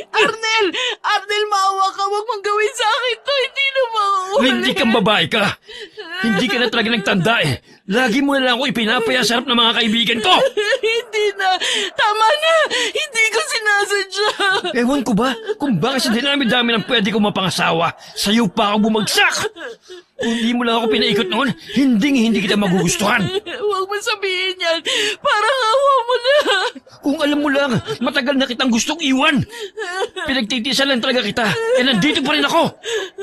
Arnel! Arnel, maawa ka. Huwag mong gawin sa akin to. Hindi na mauulit. Hindi kang babae ka. Hindi ka na talaga nagtanda eh. Lagi mo na lang ako ipinapaya sa harap ng mga kaibigan ko. Hindi na. Tama na. Hindi ko sinasadya. Ewan ko ba kung bakit sa dinami-dami ng pwede kong mapangasawa, sa'yo pa ako bumagsak. Kung hindi mo lang ako pinaikot noon, hindi kita magugustuhan. Huwag mo sabihin yan. Parang awa mo na. Kung alam mo lang, matagal na kitang gustong iwan. Pinagtitiisan lang talaga kita. Eh nandito pa rin ako.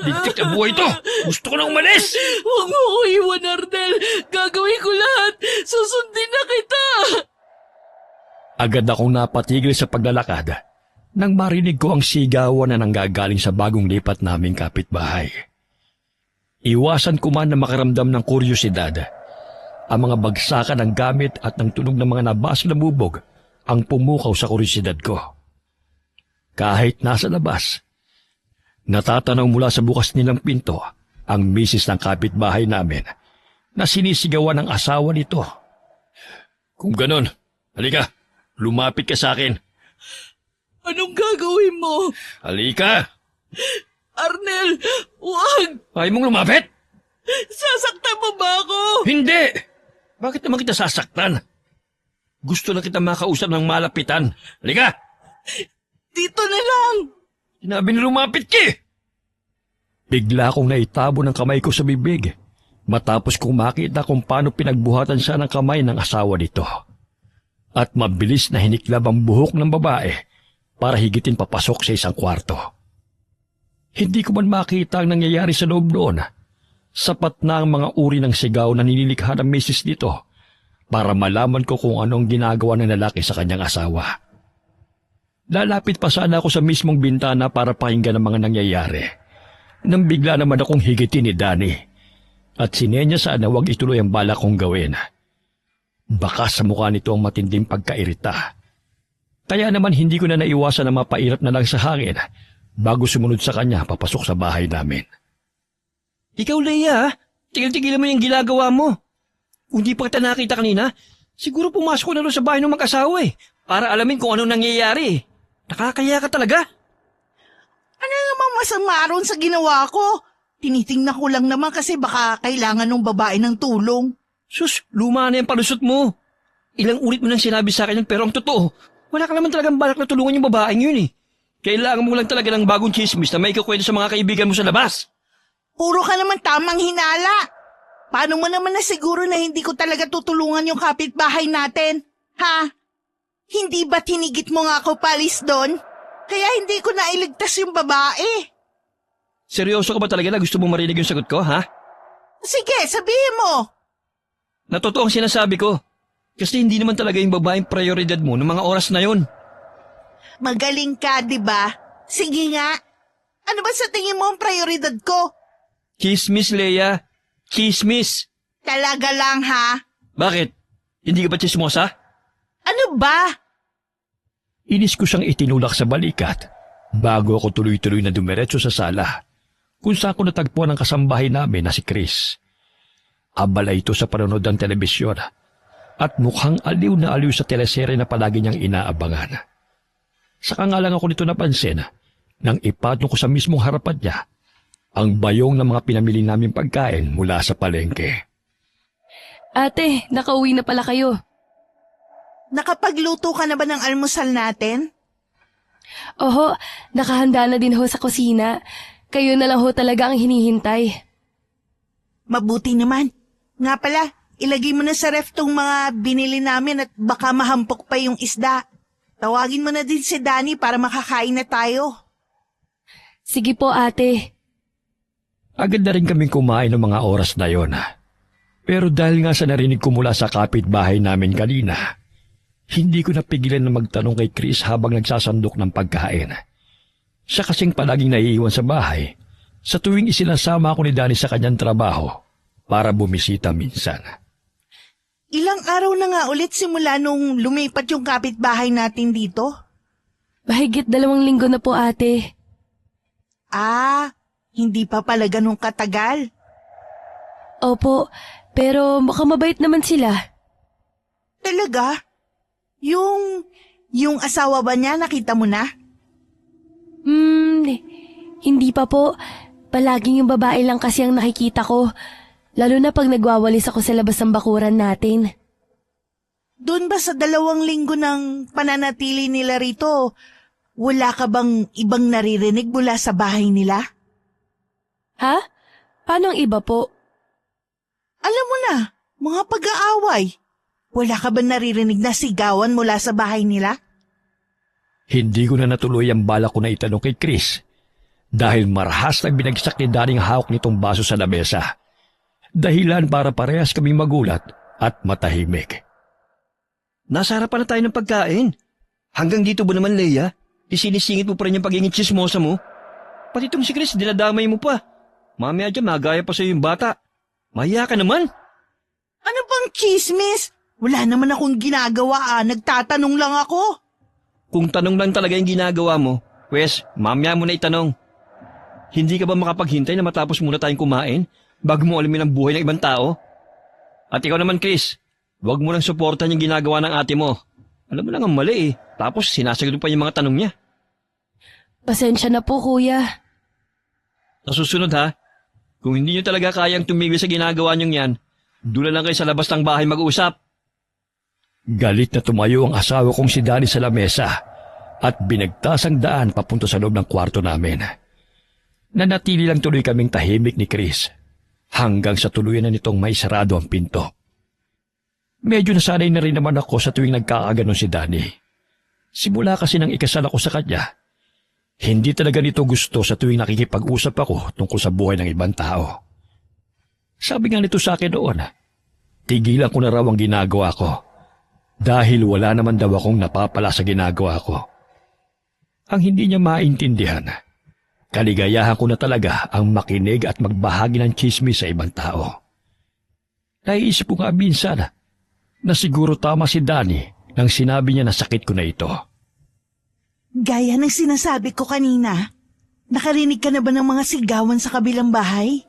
Lintik na buhay to. Gusto ko na umalis. Huwag mo ko iwan, Arnel. Gagawin ko lahat. Susundin na kita. Agad akong napatigil sa paglalakad nang marinig ko ang sigawan na nanggagaling sa bagong lipat naming kapitbahay. Iwasan ko man na makaramdam ng kuryosidad. Ang mga bagsakan ng gamit at ng tunog ng mga nabasag na bubog ang pumukaw sa kuryosidad ko. Kahit nasa labas, natatanaw mula sa bukas nilang pinto ang misis ng kapitbahay namin na sinisigawan ng asawa nito. Kung ganon, halika, lumapit ka sa akin. Anong gagawin mo? Halika! Arnel, huwag! Ayaw mong lumapit? Sasaktan mo ba ako? Hindi! Bakit naman kita sasaktan? Gusto na kita makausap ng malapitan. Halika! Dito na lang! Sinabi na lumapit ka eh! Bigla kong naitabo ng kamay ko sa bibig matapos kong makita kung paano pinagbuhatan siya ng kamay ng asawa nito. At mabilis na hiniklab ang buhok ng babae para higitin papasok sa isang kwarto. Hindi ko man makita ang nangyayari sa loob noon. Sapat na ang mga uri ng sigaw na nililikha ng misis nito para malaman ko kung anong ginagawa ng lalaki sa kanyang asawa. Lalapit pa sana ako sa mismong bintana para pakinggan ang mga nangyayari nang bigla naman akong higitin ni Danny at sinenya sana huwag ituloy ang balak kong gawin. Baka sa mukha nito ang matinding pagkairita. Kaya naman hindi ko na naiwasan na mapairap na lang sa hangin bago sumunod sa kanya papasok sa bahay namin. Ikaw, Leia, tigil-tigilan mo yung ginagawa mo. Kung di pa kita nakita kanina, siguro pumasok ko na doon sa bahay ng mag-asawa para alamin kung anong nangyayari. Nakakaya ka talaga. Ano namang masama ron sa ginawa ko? Tinitingnan ko lang naman kasi baka kailangan ng babae ng tulong. Sus, luma na yung palusot mo. Ilang ulit mo nang sinabi sa akin pero ang totoo, wala ka naman talagang balak na tulungan yung babaeng yun eh. Kailangan mo lang talaga ng bagong chismis na may ikakwento sa mga kaibigan mo sa labas. Puro ka naman tamang hinala. Paano mo naman na siguro na hindi ko talaga tutulungan yung kapitbahay natin? Ha? Hindi ba tinigit mo nga ako palis doon? Kaya hindi ko nailigtas yung babae. Seryoso ka ba talaga na gusto mo marinig yung sagot ko, ha? Sige, sabihin mo. Na totoo ang sinasabi ko. Kasi hindi naman talaga yung babaeng prioridad mo ng mga oras na yon. Magaling ka, di ba? Sige nga. Ano ba sa tingin mo ang prioridad ko? Chismis, Leia. Chismis. Talaga lang, ha? Bakit? Hindi ka ba chismosa? Ano ba? Inis ko siyang itinulak sa balikat bago ako tuloy-tuloy na dumiretso sa sala kung saan ko natagpuan ang kasambahay namin na si Chris. Abala ito sa panonood ng telebisyon at mukhang aliw na aliw sa teleserye na palagi niyang inaabangan. Saka nga lang ako nito napansin nang ipatong ko sa mismong harapan niya ang bayong ng mga pinamili naming pagkain mula sa palengke. Ate, nakauwi na pala kayo. Nakapagluto ka na ba ng almusal natin? Oho, nakahanda na din ho sa kusina. Kayo na lang ho talaga ang hinihintay. Mabuti naman. Nga pala, ilagay mo na sa ref tong mga binili namin at baka mahampok pa yung isda. Tawagin mo na din si Danny para makakain na tayo. Sige po, ate. Agad na rin kaming kumain ng mga oras na yon. Pero dahil nga sa narinig ko mula sa kapitbahay namin kanina, hindi ko napigilan na magtanong kay Chris habang nagsasandok ng pagkain. Siya kasing palaging naiiwan sa bahay sa tuwing isinasama ako ni Danny sa kanyang trabaho para bumisita minsan. Ilang araw na nga ulit simula nung lumipat yung kapitbahay natin dito? Mahigit 2 linggo na po, ate. Ah, hindi pa pala ganun katagal. Opo, pero mukhang mabait naman sila. Talaga? Yung asawa ba niya, nakita mo na? Hindi pa po. Palaging yung babae lang kasi ang nakikita ko. Lalo na pag nagwawalis ako sa labas ng bakuran natin. Doon ba sa 2 linggo ng pananatili nila rito, wala ka bang ibang naririnig mula sa bahay nila? Ha? Paano ang iba po? Alam mo na, mga pag-aaway. Wala ka ba naririnig na sigawan mula sa bahay nila? Hindi ko na natuloy ang balak ko na itanong kay Chris dahil marahas na binagsak ni Danny ang hawak nitong baso sa lamesa. Dahilan para parehas kaming magulat at matahimik. Nasa harapan na tayo ng pagkain. Hanggang dito ba naman, Leia? Isinisingit mo pa rin yung pagiging chismosa mo? Pati itong si Chris, dinadamay mo pa. Mamaya dyan, magaya pa sa'yo yung bata. Mahiya ka naman. Ano bang chismis? Wala naman akong ginagawa nagtatanong lang ako. Kung tanong lang talaga yung ginagawa mo, pwes, mamaya mo na itanong. Hindi ka ba makapaghintay na matapos muna tayong kumain bago mo alamin ang buhay ng ibang tao? At ikaw naman, Chris, huwag mo lang suportahan yung ginagawa ng ate mo. Alam mo lang ang mali tapos sinasagot pa yung mga tanong niya. Pasensya na po, kuya. Sa susunod ha, kung hindi nyo talaga kayang tumigil sa ginagawa nyong yan, doon na lang kayo sa labas ng bahay mag-usap. Galit na tumayo ang asawa kong si Danny sa lamesa at binagtas ang daan papunta sa loob ng kwarto namin. Nanatili lang tuloy kaming tahimik ni Chris hanggang sa tuluyan na nitong may sarado ang pinto. Medyo nasanay na rin naman ako sa tuwing nagkakaganon si Danny. Simula kasi nang ikasal ako sa kanya, hindi talaga nito gusto sa tuwing nakikipag-usap ako tungkol sa buhay ng ibang tao. Sabi nga nito sa akin noon, tigilan ko na raw ang ginagawa ko dahil wala naman daw akong napapala sa ginagawa ko. Ang hindi niya maintindihan, kaligayahan ko na talaga ang makinig at magbahagi ng chismis sa ibang tao. Naiisip ko nga minsan na siguro tama si Danny nang sinabi niya na sakit ko na ito. Gaya ng sinasabi ko kanina, nakarinig ka na ba ng mga sigawan sa kabilang bahay?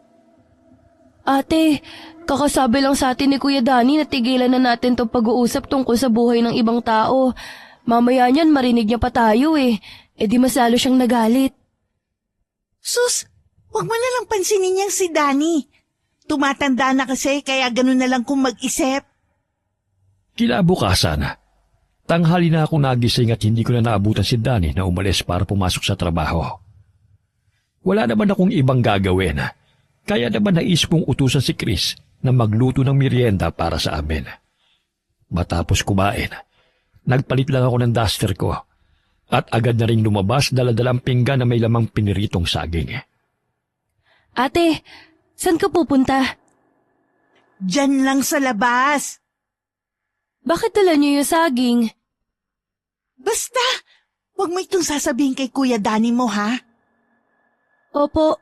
Ate, kakasabi lang sa atin ni Kuya Danny na tigilan na natin tong pag-uusap tungkol sa buhay ng ibang tao. Mamaya niyan marinig niya pa tayo eh. E di mas lalo siyang nagalit. Sus, wag mo na lang pansinin niyang si Danny. Tumatanda na kasi kaya ganun na lang kung mag-isip. Kinabukasan, tanghali na ako nagising at hindi ko na naabutan si Danny na umalis para pumasok sa trabaho. Wala naman akong ibang gagawin, kaya naman naisip kong utusan si Chris na magluto ng merienda para sa amin. Matapos kumain, nagpalit lang ako ng duster ko at agad na rin lumabas dala-dalang pinggan na may lamang piniritong saging. Ate, saan ka pupunta? Diyan lang sa labas. Bakit dala niyo yung saging? Basta, wag mo itong sasabihin kay Kuya Danny mo ha. Opo.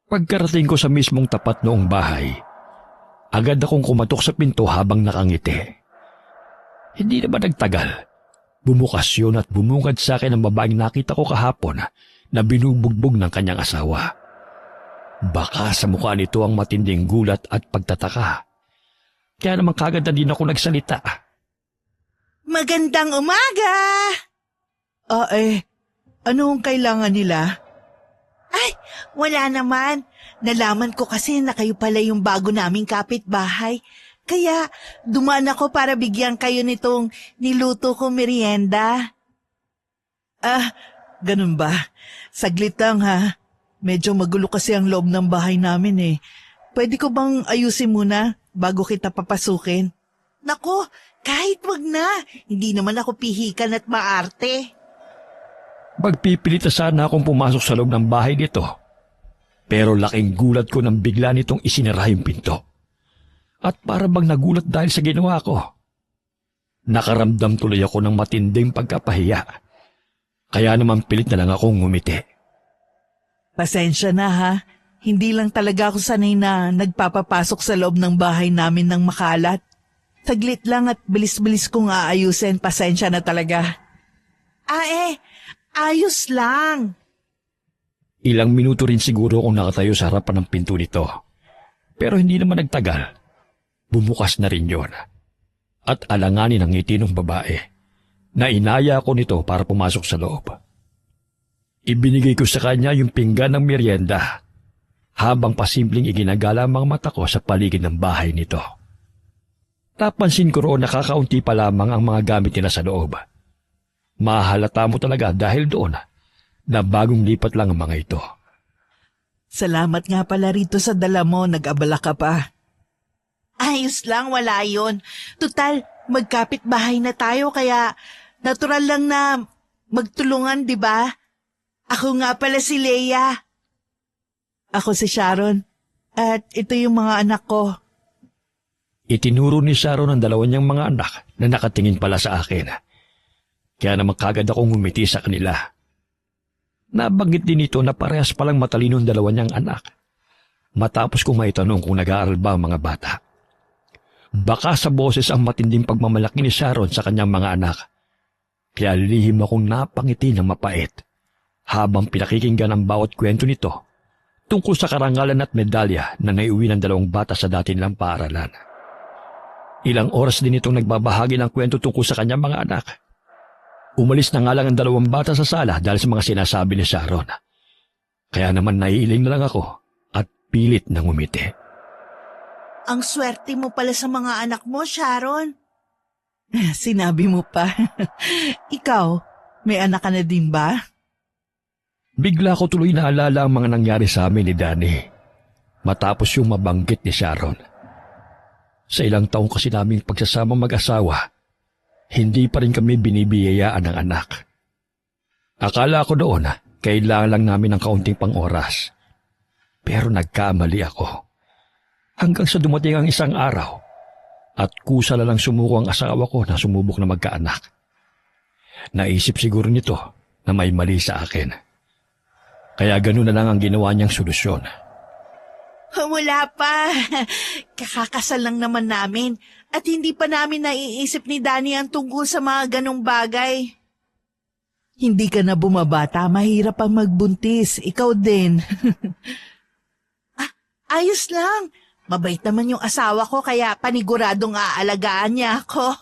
Pagkarating ko sa mismong tapat noong bahay, agad akong kumatok sa pinto habang nakangiti. Hindi naman nagtagal. Bumukas yun at bumungad sa akin ang babaeng nakita ko kahapon na binubugbog ng kanyang asawa. Baka sa mukha nito ang matinding gulat at pagtataka. Kaya naman kagad na din ako nagsalita. Magandang umaga! Ano ang kailangan nila? Ay, wala naman. Nalaman ko kasi na kayo pala yung bago naming kapitbahay. Kaya dumaan ako para bigyan kayo nitong niluto ko merienda. Ganun ba? Saglit lang ha. Medyo magulo kasi ang loob ng bahay namin eh. Pwede ko bang ayusin muna bago kita papasukin? Nako, kahit wag na. Hindi naman ako pihikan at maarte. Magpipilit na sana akong pumasok sa loob ng bahay nito. Pero laking gulat ko nang bigla nitong isinara yung pinto. At para bang nagulat dahil sa ginawa ko. Nakaramdam tuloy ako ng matinding pagkapahiya. Kaya naman pilit na lang akong ngumiti. Pasensya na ha. Hindi lang talaga ako sanay na nagpapapasok sa loob ng bahay namin ng makalat. Saglit lang at bilis-bilis kong aayusin. Pasensya na talaga. Ayos lang. Ilang minuto rin siguro akong nakatayo sa harapan ng pinto nito. Pero hindi naman nagtagal. Bumukas na rin yon. At alanganin ang ngiti ng babae. na inaya ko nito para pumasok sa loob. Ibinigay ko sa kanya yung pinggan ng merienda habang pasimpleng iginagala ang mga mata ko sa paligid ng bahay nito. Napansin ko roon na kakaunti pa lamang ang mga gamit nila sa loob. Mahalata mo talaga dahil doon na bagong lipat lang ang mga ito. Salamat nga pala rito sa dala mo, nag-abala ka pa. Ayos lang, wala yon. Tutal, magkapit-bahay na tayo kaya natural lang na magtulungan, di ba? Ako nga pala si Leia. Ako si Sharon. At ito yung mga anak ko. Itinuro ni Sharon ang dalawa niyang mga anak na nakatingin pala sa akin. Kaya naman kagad akong ngumiti sa kanila. Nabanggit din ito na parehas palang matalino ang dalawa niyang anak. Matapos kong maitanong kung nag-aaral ba ang mga bata. Baka sa boses ang matinding pagmamalaki ni Sharon sa kanyang mga anak. Kaya lihim akong napangiti ng mapait habang pinakikinggan ang bawat kwento nito tungkol sa karangalan at medalya na naiuwi ng dalawang bata sa dati nilang paaralan. Ilang oras din itong nagbabahagi ng kwento tungkol sa kanyang mga anak. Umalis na nga lang ang dalawang bata sa sala dahil sa mga sinasabi ni Sharon. Kaya naman naiiling na lang ako at pilit na ngumiti. Ang swerte mo pala sa mga anak mo, Sharon. Sinabi mo pa. Ikaw, may anak ka na din ba? Bigla ko tuloy naalala ang mga nangyari sa amin ni Danny matapos yung mabanggit ni Sharon. Sa ilang taong kasi naming pagsasamang mag-asawa, hindi pa rin kami binibiyayaan ng anak. Akala ko doon kailangan lang namin ng kaunting pang-oras. Pero nagkamali ako. Hanggang sa dumating ang isang araw at kusa na lang sumuko ang asawa ko na sumubok na magkaanak. Naisip siguro nito na may mali sa akin. Kaya ganoon na lang ang ginawa niyang solusyon. Wala pa. Kakakasal lang naman namin at hindi pa namin naiisip ni Danny ang tungkol sa mga ganong bagay. Hindi ka na bumabata, mahirap ang magbuntis. Ikaw din. Ayos lang. Mabait naman yung asawa ko kaya paniguradong aalagaan niya ako.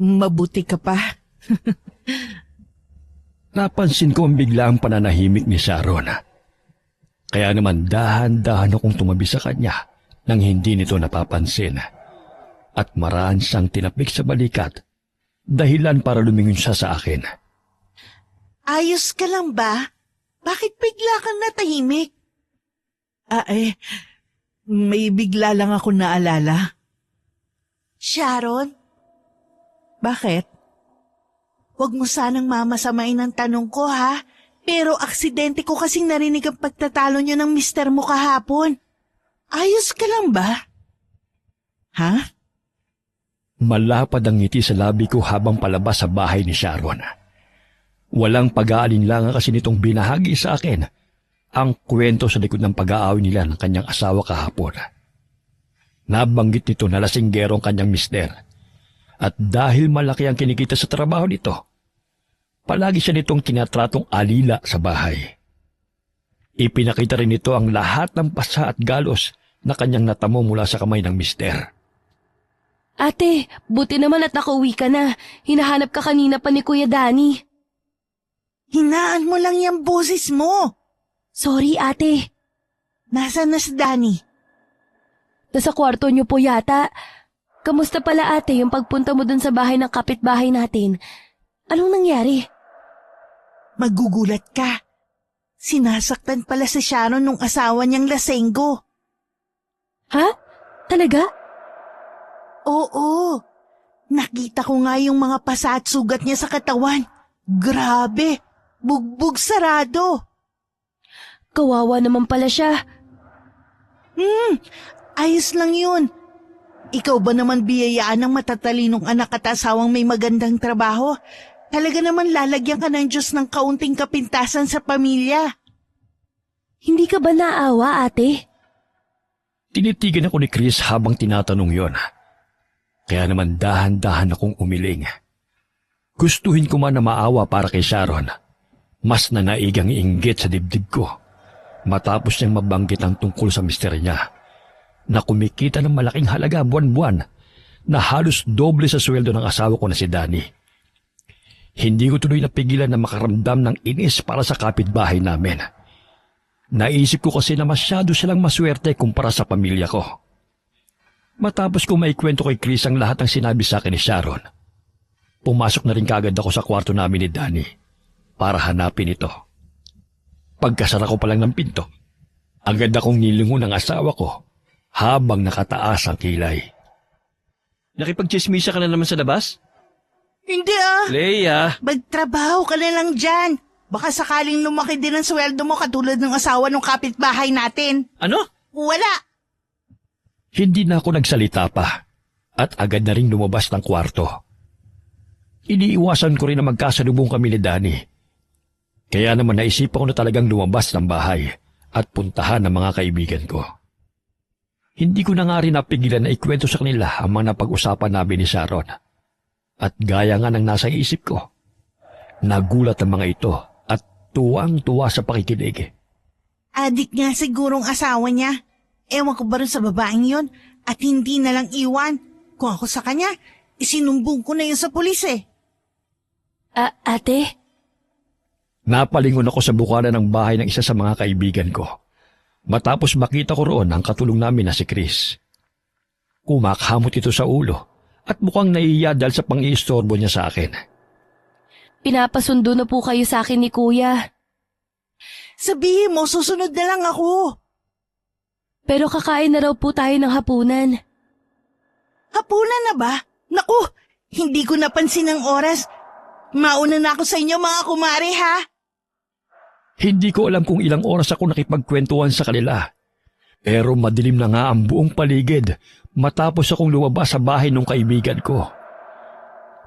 Mabuti ka pa. Napansin ko ang biglaang pananahimik ni Sharon. Kaya naman dahan-dahan akong tumabi sa kanya nang hindi nito napapansin. At maraan siyang tinapik sa balikat, dahilan para lumingon siya sa akin. Ayos ka lang ba? Bakit bigla kang natahimik? May bigla lang ako naalala. Sharon? Bakit? Huwag mo sanang mamasamain ang tanong ko, ha? Pero aksidente ko kasing narinig ang pagtatalo niyo ng mister mo kahapon. Ayos ka lang ba? Ha? Malapad ang ngiti sa labi ko habang palabas sa bahay ni Sharon. Walang pag-aalinlangan kasi nitong binahagi sa akin ang kwento sa likod ng pag-aaway nila ng kanyang asawa kahapon. Nabanggit nito na lasinggero ang kanyang mister. At dahil malaki ang kinikita sa trabaho nito, palagi siya nitong tinatratong alila sa bahay. Ipinakita rin nito ang lahat ng pasa at galos na kanyang natamo mula sa kamay ng mister. Ate, buti naman at nakauwi ka na. Hinahanap ka kanina pa ni Kuya Danny. Hinaan mo lang yung boses mo. Sorry, ate. Nasaan na si Danny? Nasa kwarto niyo po yata. Kamusta pala ate yung pagpunta mo dun sa bahay ng kapitbahay natin? Anong nangyari? Magugulat ka. Sinasaktan pala si Sharon nung asawa niyang lasenggo. Ha? Talaga? Oo. Nakita ko nga yung mga pasa at sugat niya sa katawan. Grabe. Bugbog sarado. Kawawa naman pala siya. Ayos lang yun. Ikaw ba naman biyayaan ng matatalinong anak at asawang may magandang trabaho? Talaga naman lalagyan ka ng Diyos ng kaunting kapintasan sa pamilya. Hindi ka ba naawa, ate? Tinitigan ako ni Chris habang tinatanong yon. Kaya naman dahan-dahan akong umiling. Gustuhin ko man na maawa para kay Sharon. Mas nanaigang inggit sa dibdib ko. Matapos niyang mabanggit ang tungkol sa mister niya na kumikita ng malaking halaga buwan-buwan na halos doble sa sweldo ng asawa ko na si Danny. Hindi ko tuloy napigilan na makaramdam ng inis para sa kapitbahay namin. Naisip ko kasi na masyado silang maswerte kumpara sa pamilya ko. Matapos ko maikwento kay Chris ang lahat ng sinabi sa akin ni Sharon, pumasok na rin kagad ako sa kwarto namin ni Danny para hanapin ito. Pagkasara ko pa lang ng pinto, agad akong nilingon ng asawa ko habang nakataas ang kilay. Nakipagchismisa ka na naman sa labas? Hindi Leia! Magtrabaho ka na lang dyan. Baka sakaling lumaki din ang sweldo mo katulad ng asawa ng kapitbahay natin. Ano? Wala. Hindi na ako nagsalita pa at agad na rin lumabas ng kwarto. Iniiwasan ko rin na magkasalubong kami ni Danny. Kaya naman naisipan ko na talagang lumabas ng bahay at puntahan ng mga kaibigan ko. Hindi ko na nga rin napigilan na ikwento sa kanila ang mga napag-usapan namin ni Sharon. At gaya nga ng nasa isip ko, nagulat ang mga ito at tuwang-tuwa sa pakikinig. Adik nga sigurong asawa niya. Ewan ko ba rin sa babaeng yon at hindi na lang iwan. Kung ako sa kanya, isinumbong ko na yun sa pulis eh. Ate? Napalingon ako sa bukana ng bahay ng isa sa mga kaibigan ko. Matapos makita ko roon ang katulong namin na si Chris. Kumakhamot ito sa ulo at mukhang naiiya dahil sa pang-iistorbo niya sa akin. Pinapasundo na po kayo sa akin ni Kuya. Sabihin mo, susunod na lang ako. Pero kakain na raw po tayo ng hapunan. Hapunan na ba? Naku, hindi ko napansin ang oras. Mauna na ako sa inyo mga kumare ha. Hindi ko alam kung ilang oras ako nakipagkwentuhan sa kanila. Pero madilim na nga ang buong paligid matapos akong lumabas sa bahay ng kaibigan ko.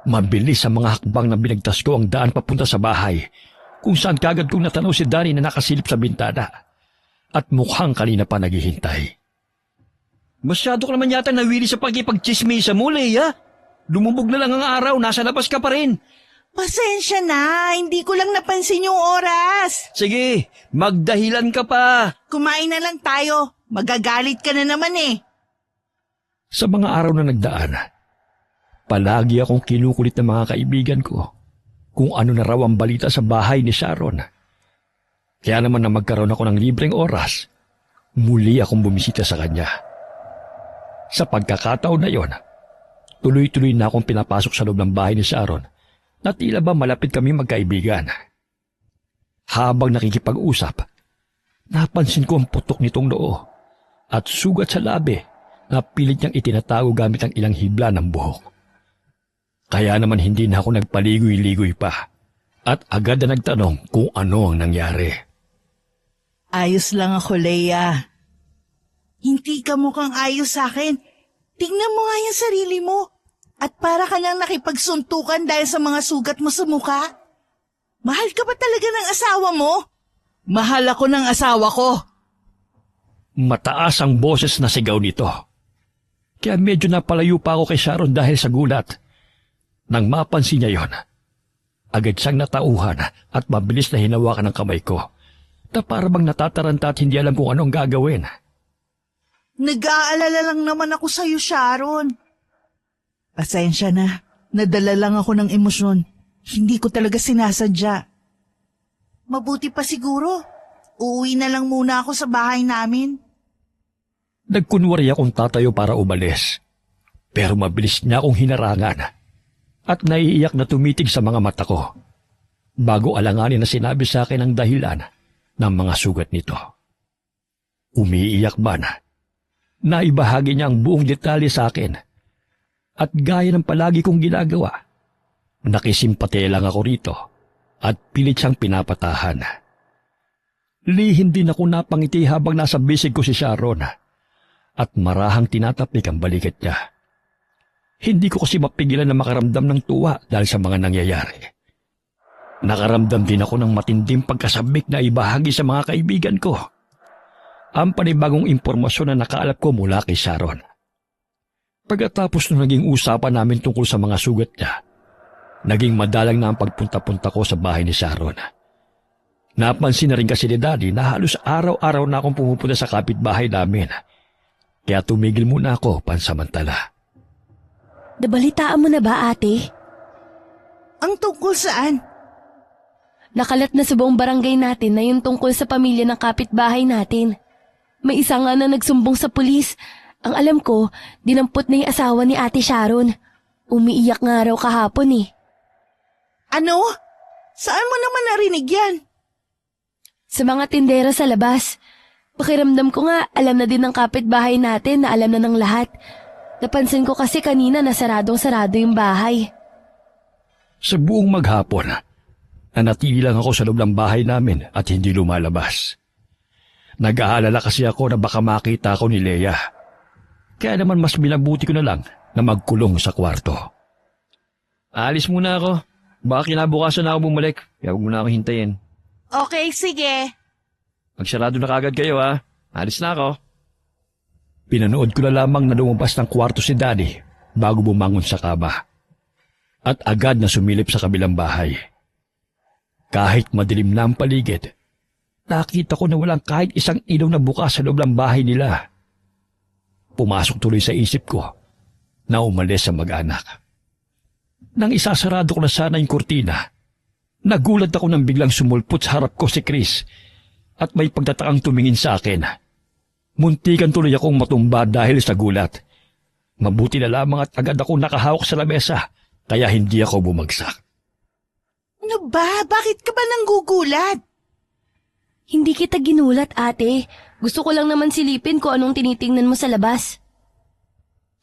Mabilis ang mga hakbang na binagtas ko ang daan papunta sa bahay, kung saan kagad kong natanaw si Danny na nakasilip sa bintana at mukhang kanina pa naghihintay. Masyado ka naman yata nawili sa pagkipagchismisa mo, Leia. Lumubog na lang ang araw, nasa labas ka pa rin. Pasensya na, hindi ko lang napansin yung oras. Sige, magdahilan ka pa. Kumain na lang tayo, magagalit ka na naman eh. Sa mga araw na nagdaan, palagi akong kinukulit ng mga kaibigan ko kung ano na raw ang balita sa bahay ni Sharon. Kaya naman na magkaroon ako ng libreng oras, muli akong bumisita sa kanya. Sa pagkakataon na yon, tuloy-tuloy na akong pinapasok sa loob ng bahay ni Sharon na tila ba malapit kami magkaibigan. Habang nakikipag-usap, napansin ko ang putok nitong noo at sugat sa labi na pilit niyang itinatago gamit ang ilang hibla ng buhok. Kaya naman hindi na ako nagpaligoy-ligoy pa at agad na nagtanong kung ano ang nangyari. Ayos lang ako, Leia. Hindi ka mukhang ayos sa akin. Tingnan mo nga yung sarili mo. At para ka nang nakipagsuntukan dahil sa mga sugat mo sa mukha. Mahal ka ba talaga ng asawa mo? Mahal ako ng asawa ko. Mataas ang boses na sigaw nito. Kaya medyo napalayo pa ako kay Sharon dahil sa gulat. Nang mapansin niya yon, agad siyang natauhan at mabilis na hinawakan ng kamay ko na para bang natataranta at hindi alam kung anong gagawin. Nag-aalala lang naman ako sa'yo, Sharon. Pasensya na, nadala lang ako ng emosyon. Hindi ko talaga sinasadya. Mabuti pa siguro, uuwi na lang muna ako sa bahay namin. Nagkunwari akong tatayo para umalis. Pero mabilis niya akong hinarangan at naiiyak na tumitig sa mga mata ko bago alanganin na sinabi sa akin ang dahilan ng mga sugat nito. Umiiyak man, naibahagi niya ang buong detalye sa akin at gaya ng palagi kong ginagawa, nakisimpati lang ako rito at pilit siyang pinapatahan. Lihim din ako napangiti habang nasa bisig ko si Sharon at marahang tinatapik ang balikat niya. Hindi ko kasi mapigilan na makaramdam ng tuwa dahil sa mga nangyayari. Nakaramdam din ako ng matinding pagkasabik na ibahagi sa mga kaibigan ko ang panibagong impormasyon na nakaalap ko mula kay Sharon. Pagkatapos nung naging usapan namin tungkol sa mga sugat niya, naging madalang na ang pagpunta-punta ko sa bahay ni Sharon. Napansin na rin kasi ni Daddy na halos araw-araw na akong pumupunta sa kapitbahay namin, kaya tumigil muna ako pansamantala. Nabalitaan mo na ba, ate? Ang tungkol saan? Nakalat na sa buong barangay natin na yung tungkol sa pamilya ng kapitbahay natin. May isa nga na nagsumbong sa pulis. Ang alam ko, dinampot na yung asawa ni Ate Sharon. Umiiyak nga raw kahapon eh. Ano? Saan mo naman narinig yan? Sa mga tindera sa labas. Pakiramdam ko nga, alam na din ng kapitbahay natin na alam na ng lahat. Napansin ko kasi kanina na saradong-sarado yung bahay. Sa buong maghapon, nanatili lang ako sa loob ng bahay namin at hindi lumalabas. Nag-aalala kasi ako na baka makita ako ni Leia. Kaya naman mas binabuti ko na lang na magkulong sa kwarto. Alis muna ako. Baka kinabukasan na ako bumalik. Kaya huwag mo na ako hintayin. Okay, sige. Magsarado na kagad kayo ha. Alis na ako. Pinanood ko na lamang na lumabas ng kwarto si Daddy bago bumangon sa kama. At agad na sumilip sa kabilang bahay. Kahit madilim na ang paligid, nakita ko na walang kahit isang ilaw na bukas sa loob ng bahay nila. Pumasok tuloy sa isip ko na umalis sa mag-anak. Nang isasarado ko na sana yung kurtina, nagulat ako nang biglang sumulpot sa harap ko si Chris at may pagtatakang tumingin sa akin. Muntikan tuloy akong matumba dahil sa gulat. Mabuti na lamang at agad ako nakahawak sa lamesa kaya hindi ako bumagsak. Ano ba? Bakit ka ba nanggugulat? Hindi kita ginulat, ate. Gusto ko lang naman silipin kung anong tinitingnan mo sa labas.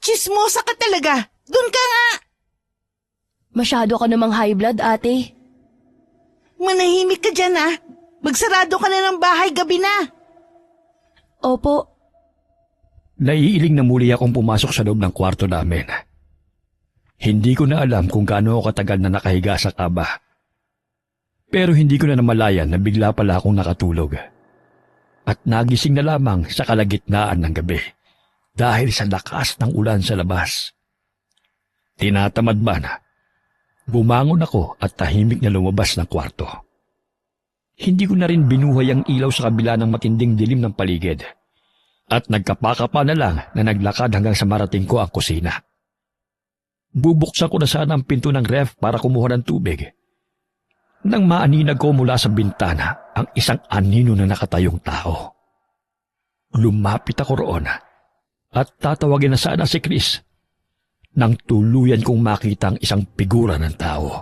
Chismosa ka talaga. Doon ka nga. Masyado ka namang high blood, ate. Manahimik ka dyan ah. Magsarado ka na ng bahay gabi na. Opo. Naiiling na muli akong pumasok sa loob ng kwarto namin. Hindi ko na alam kung gaano ako katagal na nakahiga sa kaba. Pero hindi ko na namalayan na bigla pala akong nakatulog. At nagising na lamang sa kalagitnaan ng gabi dahil sa lakas ng ulan sa labas. Tinatamad man, bumangon ako at tahimik na lumabas ng kwarto. Hindi ko na rin binuhay ang ilaw sa kabila ng matinding dilim ng paligid. At nagkapakapa na lang na naglakad hanggang sa marating ko ang kusina. Bubuksan ko na sana ang pinto ng ref para kumuha ng tubig. Nang maaninag ko mula sa bintana ang isang anino na nakatayong tao. Lumapit ako roon at tatawagin na sana si Chris nang tuluyan kong makita ang isang figura ng tao.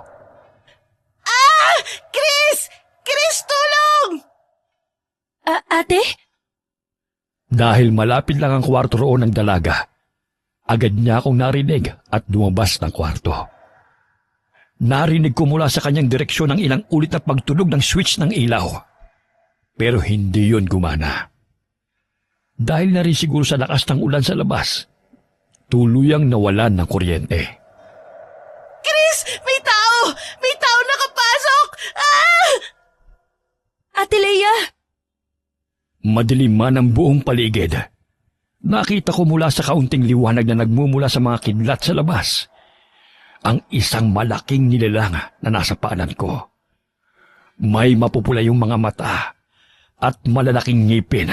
Ah! Chris! Chris, tulong! Ate? Dahil malapit lang ang kwarto roon ng dalaga, agad niya akong narinig at lumabas ng kwarto. Narinig ko mula sa kanyang direksyon ang ilang ulit na pagtunog ng switch ng ilaw. Pero hindi yon gumana. Dahil na rin siguro sa lakas ng ulan sa labas, tuluyang nawalan ng kuryente. Chris! May tao! May tao nakapasok! Ah! Ate Leia! Madilim man ang buong paligid. Nakita ko mula sa kaunting liwanag na nagmumula sa mga kidlat sa labas ang isang malaking nilalang na nasa paanan ko. May mapupula yung mga mata at malalaking ngipin.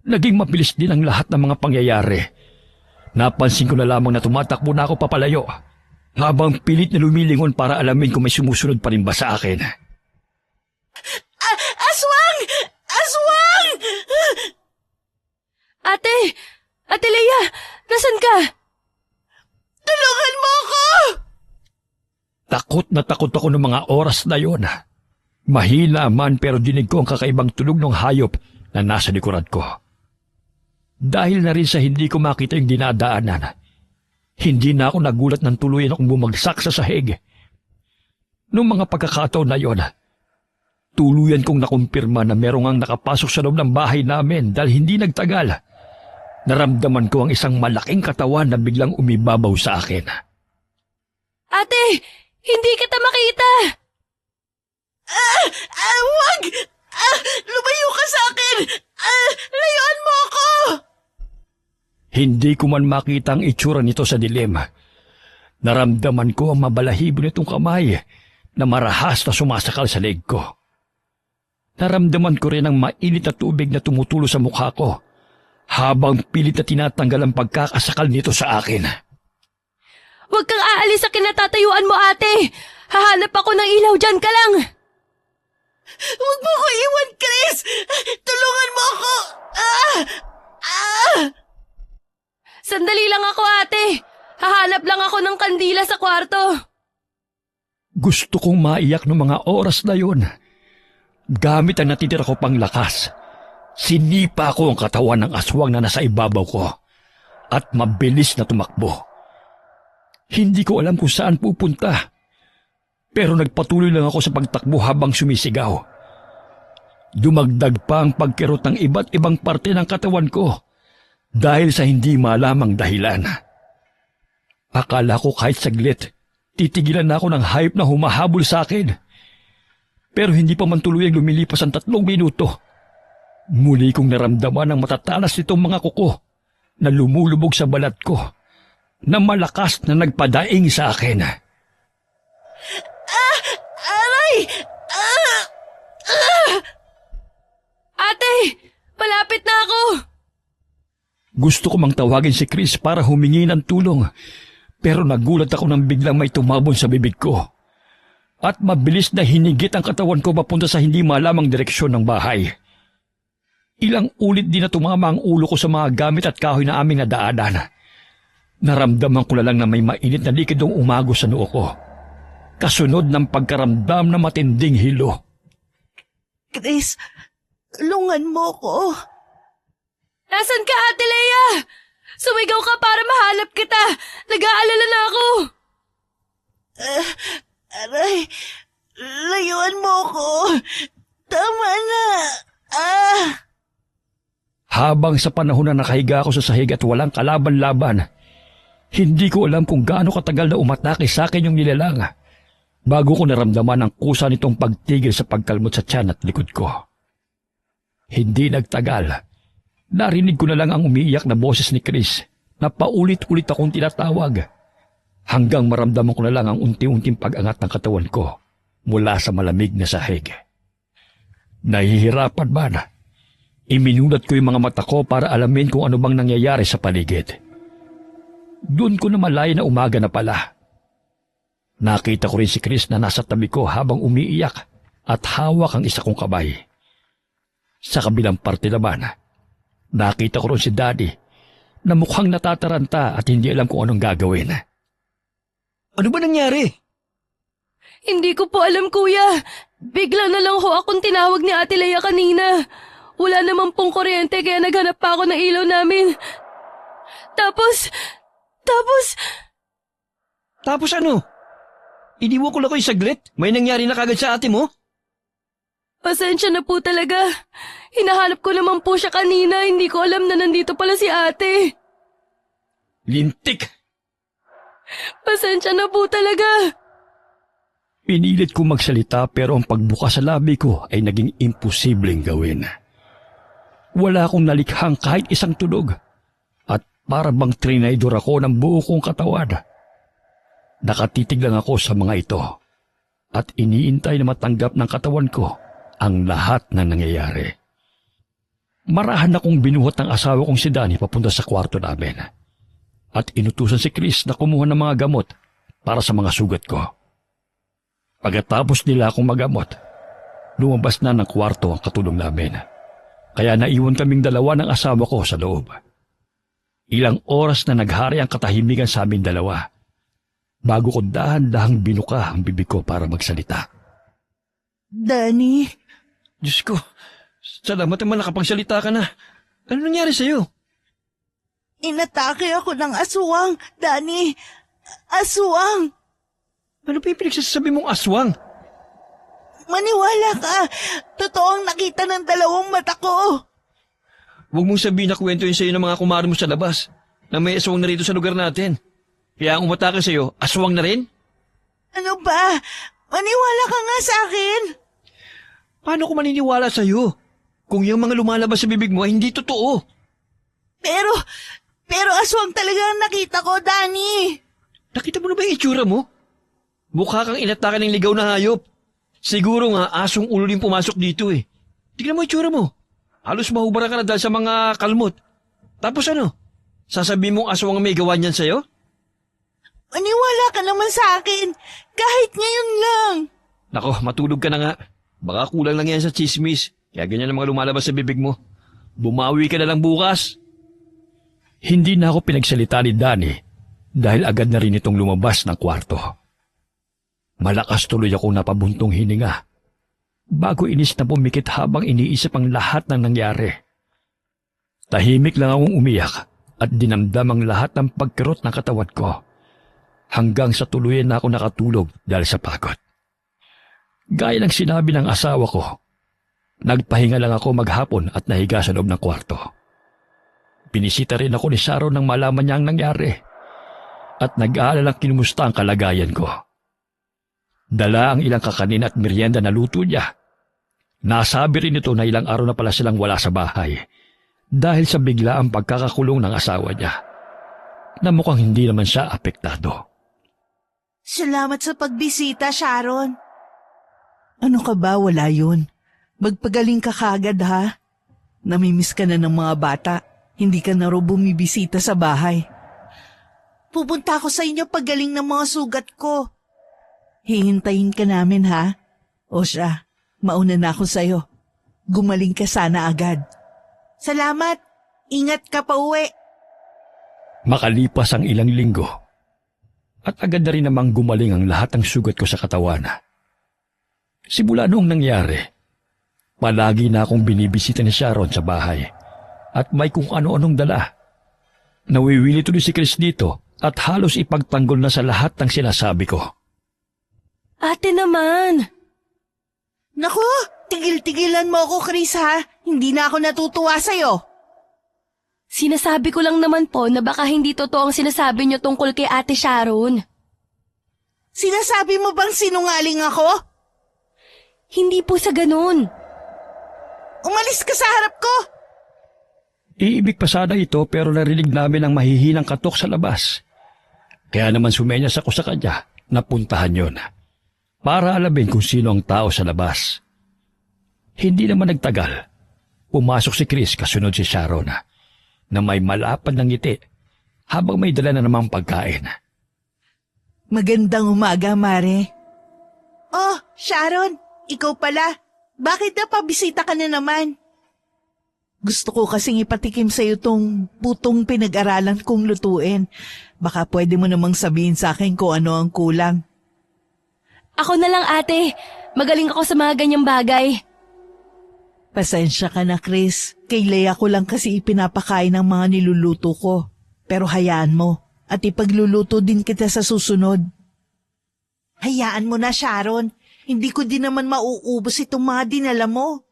Naging mabilis din ang lahat ng mga pangyayari. Napansin ko na lamang na tumatakbo na ako papalayo habang pilit na lumilingon para alamin kung may sumusunod pa rin ba sa akin. Aswang! Aswang! Ate! Ate Leia! Nasaan ka? Tulungan mo ako! Takot na takot ako ng mga oras na yon. Mahina man pero dinig ko ang kakaibang tunog ng hayop na nasa likuran ko. Dahil na rin sa hindi ko makita yung dinadaanan, hindi na ako nagulat ng tuluyan akong bumagsak sa sahig. Noong mga pagkakataon na yon, tuluyan kong nakumpirma na merong ang nakapasok sa loob ng bahay namin dahil hindi nagtagal. Naramdaman ko ang isang malaking katawan na biglang umibabaw sa akin. Ate! Hindi kita makita! Wag! Lumayo ka sa akin! Layuan mo ako! Hindi ko man makita ang itsura nito sa dilim. Naramdaman ko ang mabalahibo nitong kamay na marahas na sumasakal sa leg ko. Naramdaman ko rin ang mainit na tubig na tumutulo sa mukha ko habang pilit na tinatanggal ang pagkakasakal nito sa akin. Huwag kang aalis sa kinatatayuan mo, ate! Hahanap ako ng ilaw, dyan ka lang! Huwag mo ko iwan, Chris! Tulungan mo ako! Sandali lang ako, ate! Hahanap lang ako ng kandila sa kwarto. Gusto kong maiyak ng mga oras na yun. Gamit ang natitira ko pang lakas, sinipa ko ang katawan ng aswang na nasa ibabaw ko at mabilis na tumakbo. Hindi ko alam kung saan pupunta, pero nagpatuloy lang ako sa pagtakbo habang sumisigaw. Dumagdag pa ang pagkirot ng iba't ibang parte ng katawan ko dahil sa hindi malamang dahilan. Akala ko kahit saglit, titigilan na ako ng hayop na humahabol sa akin. Pero hindi pa man tuluyang lumilipas ang 3 minuto. Muli kong naramdaman ang matatalas nitong mga kuko na lumulubog sa balat ko na malakas na nagpadaing sa akin. Aray! Ate! Malapit na ako! Gusto ko mang tawagin si Chris para humingi ng tulong, pero nagulat ako nang biglang may tumabon sa bibig ko. At mabilis na hinigit ang katawan ko papunta sa hindi malamang direksyon ng bahay. Ilang ulit din na tumama ang ulo ko sa mga gamit at kahoy na aming nadaanan. Naramdaman ko na lang na may mainit na likidong umago sa noo ko. Kasunod ng pagkaramdam na matinding hilo. Chris, tulungan mo ko. Nasaan ka, Ate Leia? Sumigaw ka para mahanap kita. Nag-aalala na ako. Aray, layuan mo ko. Tama na. Habang sa panahon na nakahiga ako sa sahig at walang kalaban-laban, hindi ko alam kung gaano katagal na umatake sa akin yung nilalang bago ko naramdaman ang kusa nitong pagtigil sa pagkalmot sa tiyan at likod ko. Hindi nagtagal. Narinig ko na lang ang umiiyak na boses ni Chris na paulit-ulit akong tinatawag hanggang maramdaman ko na lang ang unti-unting pag-angat ng katawan ko mula sa malamig na sahig. Nahihirapan man, iminulat ko yung mga mata ko para alamin kung ano bang nangyayari sa paligid. Doon ko na malaya na umaga na pala. Nakita ko rin si Chris na nasa tabi ko habang umiiyak at hawak ang isa kong kamay. Sa kabilang parte naman, nakita ko rin si Daddy na mukhang natataranta at hindi alam kung anong gagawin. Ano ba nangyari? Hindi ko po alam, kuya. Bigla na lang ho akong tinawag ni Ate Leia kanina. Wala naman pong kuryente kaya naghanap pa ako ng ilaw namin. Tapos... Tapos ano? Iniwan ko lang kayo saglit? May nangyari na kagad sa ate mo? Pasensya na po talaga. Hinahanap ko naman po siya kanina. Hindi ko alam na nandito pala si ate. Lintik! Pasensya na po talaga. Pinilit ko magsalita pero ang pagbukas sa labi ko ay naging imposibleng gawin. Wala akong nalikhang kahit isang tunog at para bang trinaydor ako ng buo kong katawan. Nakatitig lang ako sa mga ito at iniintay na matanggap ng katawan ko ang lahat ng nangyayari. Marahan akong binuhat ng asawa kong si Danny papunta sa kwarto namin at inutusan si Chris na kumuha ng mga gamot para sa mga sugat ko. Pagkatapos nila akong magamot, lumabas na ng kwarto ang katulong namin. Kaya naiwan kaming dalawa ng asawa ko sa loob. Ilang oras na naghari ang katahimikan sa aming dalawa bago ko dahan-dahang binuka ang bibig ko para magsalita. Danny, Diyos ko, salamat naman nakapagsalita ka na. Ano nangyari sa'yo? inatake ako ng aswang. Danny, aswang. Ano pa yung pinagsasabi mong aswang? Maniwala ka. Totoong nakita ng 2 mata ko. Huwag mong sabihin na kwento yun sa'yo ng mga kumare mo sa labas na may aswang na rito sa lugar natin. Kaya ang umatake sa'yo, aswang na rin? Ano ba? Maniwala ka nga sa akin. Paano ko maniniwala sa'yo? Kung yung mga lumalabas sa bibig mo ay hindi totoo. Pero aswang talaga ang nakita ko, Danny. Nakita mo na ba yung itsura mo? Mukha kang inatake ng ligaw na hayop. Siguro nga asong ulo din pumasok dito eh. Tignan mo yung itsura mo. Halos mahubara ka na dahil sa mga kalmot. Tapos ano? Sasabihin mong aswang ang may gawa niyan sa'yo? Aniwala ka naman sa akin. Kahit ngayon lang. Nako, matulog ka na nga. Baka kulang lang yan sa chismis. Kaya ganyan ang mga lumalabas sa bibig mo. Bumawi ka na lang bukas. Hindi na ako pinagsalita ni Danny dahil agad na rin itong lumabas ng kwarto. Malakas tuloy akong napabuntong hininga bago inis na pumikit habang iniisip ang lahat ng nangyari. Tahimik lang akong umiyak at dinamdam ang lahat ng pagkirot ng katawan ko hanggang sa tuluyan na ako nakatulog dahil sa pagod. Gaya ng sinabi ng asawa ko, nagpahinga lang ako maghapon at nahiga sa loob ng kwarto. Binisita rin ako ni Sharon nang malaman niya ang nangyari at nag-aalalang kinumusta ang kalagayan ko. Dala ang ilang kakanin at merienda na luto niya. Nasabi rin ito na ilang araw na pala silang wala sa bahay dahil sa biglaang pagkakakulong ng asawa niya na mukhang hindi naman siya apektado. Salamat sa pagbisita, Sharon. Ano ka ba? Wala yun. Magpagaling ka kagad, ha? Namimiss ka na ng mga bata. Hindi ka na raw bumibisita sa bahay. Pupunta ako sa inyo paggaling ng mga sugat ko. Hihintayin ka namin, ha? O siya, mauna na ako sa'yo. Gumaling ka sana agad. Salamat. Ingat ka pa uwi. Makalipas ang ilang linggo at agad na rin namang gumaling ang lahat ng sugat ko sa katawan. Simula noong nangyari, palagi na akong binibisita ni Sharon sa bahay at may kung ano-anong dala. Nawiwili tuloy si Chris dito at halos ipagtanggol na sa lahat ng sinasabi ko. Ate naman! Naku, tigil-tigilan mo ako, Chris, ha? Hindi na ako natutuwa sa'yo. Sinasabi ko lang naman po na baka hindi totoo ang sinasabi niyo tungkol kay Ate Sharon. Sinasabi mo bang sinungaling ako? Hindi po sa ganun. Umalis ka sa harap ko! Iibig pa sana ito pero narinig namin ang mahihinang katok sa labas. Kaya naman sumenyas ako sa kanya na puntahan yon para alamin kung sino ang tao sa labas. Hindi naman nagtagal. Pumasok si Chris kasunod si Sharon na may malapad ng ngiti habang may dala na namang pagkain. Magandang umaga, Mare. Oh, Sharon, ikaw pala. Bakit napabisita ka na naman? Gusto ko kasing ipatikim sa'yo tong putong pinag-aralan kong lutuin. Baka pwede mo namang sabihin sa akin kung ano ang kulang. Ako na lang, ate. Magaling ako sa mga ganyang bagay. Pasensya ka na, Chris. Kay Leia ko lang kasi ipinapakain ang mga niluluto ko. Pero hayaan mo at ipagluluto din kita sa susunod. Hayaan mo na, Sharon. Hindi ko din naman mauubos itong mga dinala mo.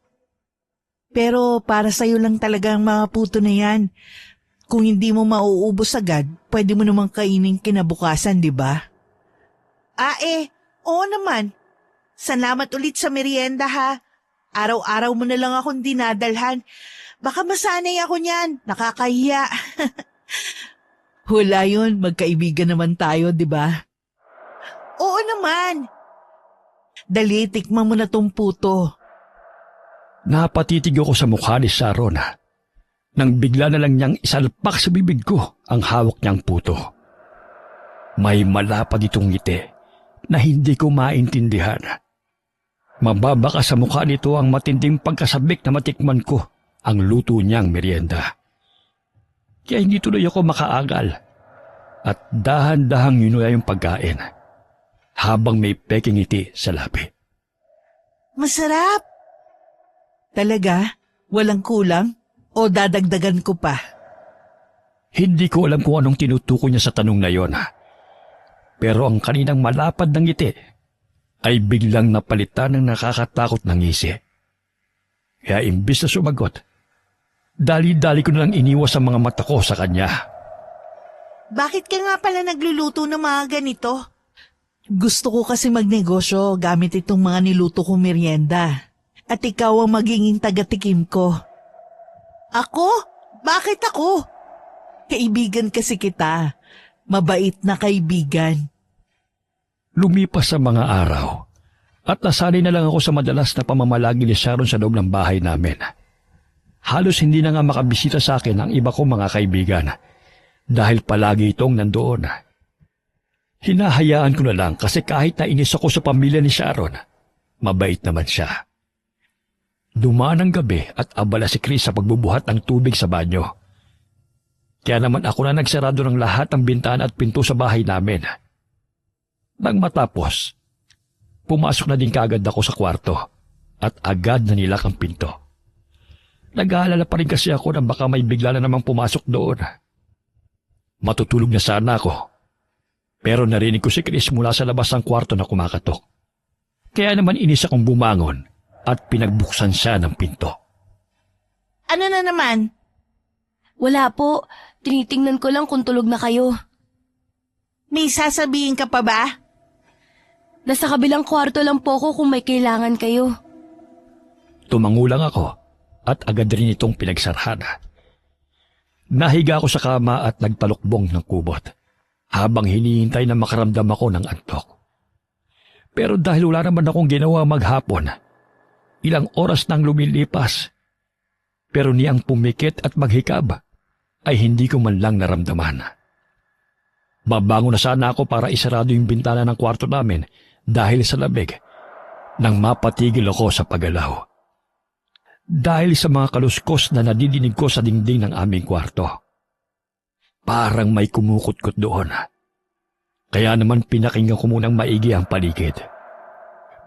Pero para sa'yo lang talaga ang mga puto na yan. Kung hindi mo mauubos agad, pwede mo namang kainin kinabukasan, di ba? Oo naman. Salamat ulit sa merienda, ha. Araw-araw mo na lang akong dinadalhan. Baka masanay ako niyan. Nakakahiya. Wala yun. Magkaibigan naman tayo, di ba? Oo naman. Dali, tikman mo na tong puto. Napatitig ako sa mukha ni Sharon nang bigla na lang niyang isalpak sa bibig ko ang hawak niyang puto. May malapad itong ngiti na hindi ko maintindihan. Mababaka sa mukha nito ang matinding pagkasabik na matikman ko ang luto niyang merienda. Kaya hindi tuloy ako makaagal at dahan-dahang yunula yung pagkain habang may peking ngiti sa labi. Masarap! Talaga? Walang kulang? O dadagdagan ko pa? Hindi ko alam kung anong tinutukoy niya sa tanong na yon. Pero ang kaninang malapad ng ngiti ay biglang napalitan ng nakakatakot na ngisi. Kaya imbis na sumagot, dali-dali ko na lang iniwas ang mga mata ko sa kanya. Bakit ka nga pala nagluluto ng mga ganito? Gusto ko kasi magnegosyo gamit itong mga niluto kong merienda. At ikaw ang magiging taga-tikim ko. Ako? Bakit ako? Kaibigan kasi kita. Mabait na kaibigan. Lumipas sa mga araw at nasanay na lang ako sa madalas na pamamalagi ni Sharon sa loob ng bahay namin. Halos hindi na nga makabisita sa akin ang iba kong mga kaibigan dahil palagi itong nandoon. Hinahayaan ko na lang kasi kahit nainis ako sa pamilya ni Sharon, mabait naman siya. Dumaan ang gabi at abala si Chris sa pagbubuhat ng tubig sa banyo. Kaya naman ako na nagsarado ng lahat ng bintana at pinto sa bahay namin. Nang matapos, pumasok na din kaagad ako sa kwarto at agad na nilak ang pinto. Nag-aalala pa rin kasi ako na baka may bigla na namang pumasok doon. Matutulog na sana ako. Pero narinig ko si Chris mula sa labas ng kwarto na kumakatok. Kaya naman inis akong bumangon at pinagbuksan siya ng pinto. Ano na naman? Wala po. Tinitingnan ko lang kung tulog na kayo. May sasabihin ka pa ba? Nasa kabilang kwarto lang po ako kung may kailangan kayo. Tumangulang ako at agad rin itong pinagsarhan. Nahiga ako sa kama at nagtalukbong ng kubot habang hinihintay na makaramdam ako ng antok. Pero dahil wala naman akong ginawa maghapon, ilang oras nang lumilipas. Pero niyang pumikit at maghikab ay hindi ko man lang naramdaman. Babango na sana ako para isarado yung bintana ng kwarto namin dahil sa lamig nang mapatigil ako sa paggalaw. Dahil sa mga kaluskos na nadidinig ko sa dingding ng aming kwarto. Parang may kumukutkot doon. Kaya naman pinakinggan ko munang maigi ang paligid.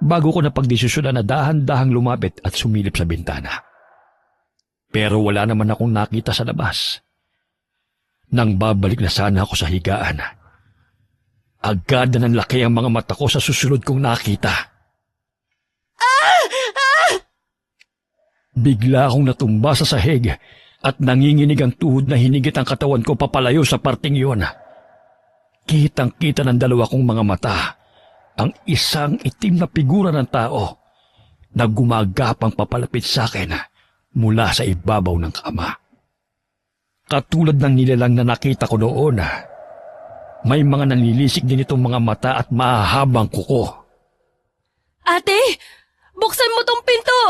Bago ko napagdesisyonan na dahan-dahang lumapit at sumilip sa bintana. Pero wala naman akong nakita sa labas. Nang babalik na sana ako sa higaan, agad na nanlaki ang mga mata ko sa susunod kong nakita. Bigla akong natumba sa sahig at nanginginig ang tuhod na hinigit ang katawan ko papalayo sa parting iyon. Kitang-kita ng dalawa kong mga mata ang isang itim na figura ng tao na gumagapang papalapit sa akin mula sa ibabaw ng kama. Katulad ng nilalang na nakita ko noon, may mga nanlilisik din itong mga mata at mahahabang kuko. Ate! Buksan mo tong pinto!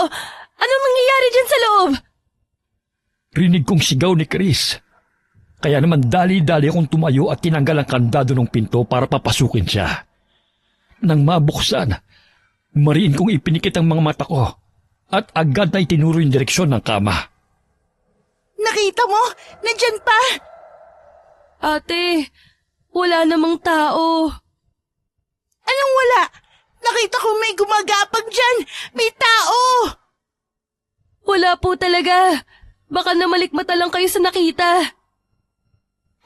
Anong nangyayari dyan sa loob? Rinig kong sigaw ni Chris. Kaya naman dali-dali akong tumayo at tinanggal ang kandado ng pinto para papasukin siya. Nang mabuksan, mariin kong ipinikit ang mga mata ko at agad na itinuro yung direksyon ng kama. Nakita mo? Nandyan pa! Ate, wala namang tao. Anong wala? Nakita ko may gumagapang dyan! May tao! Wala po talaga. Baka namalikmata lang kayo sa nakita.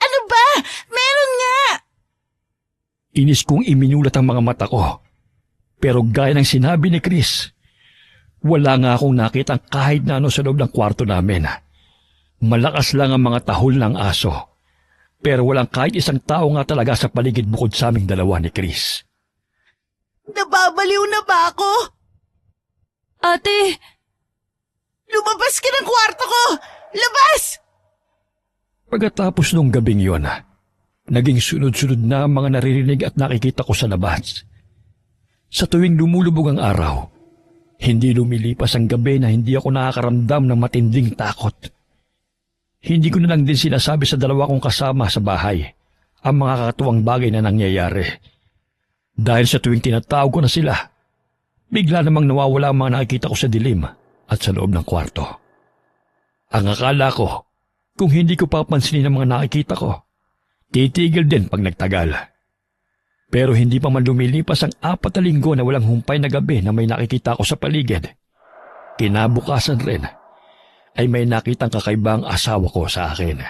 Ano ba? Meron nga! Inis kong iminulat ang mga mata ko. Pero gaya ng sinabi ni Chris, wala nga akong nakita kahit na ano sa loob ng kwarto namin. Malakas lang ang mga tahol ng aso. Pero walang kahit isang tao nga talaga sa paligid bukod sa aming dalawa ni Chris. Nababaliw na ba ako? Ate, Lumabas ka ng kwarto ko! Labas! Pagkatapos nung gabing yon, naging sunod-sunod na ang mga naririnig at nakikita ko sa labas. Sa tuwing lumulubog ang araw, hindi lumilipas ang gabi na hindi ako nakakaramdam ng matinding takot. Hindi ko na lang din sinasabi sa dalawa kong kasama sa bahay ang mga kakatuwang bagay na nangyayari. Dahil sa tuwing tinatawag ko na sila, bigla namang nawawala ang mga nakikita ko sa dilim at sa loob ng kwarto. Ang akala ko, kung hindi ko papansinin ang mga nakikita ko, titigil din pag nagtagal. Pero hindi pa man lumilipas ang 4 na linggo na walang humpay na gabi na may nakikita ko sa paligid. Kinabukasan rin ay may nakitang kakaibang asawa ko sa akin.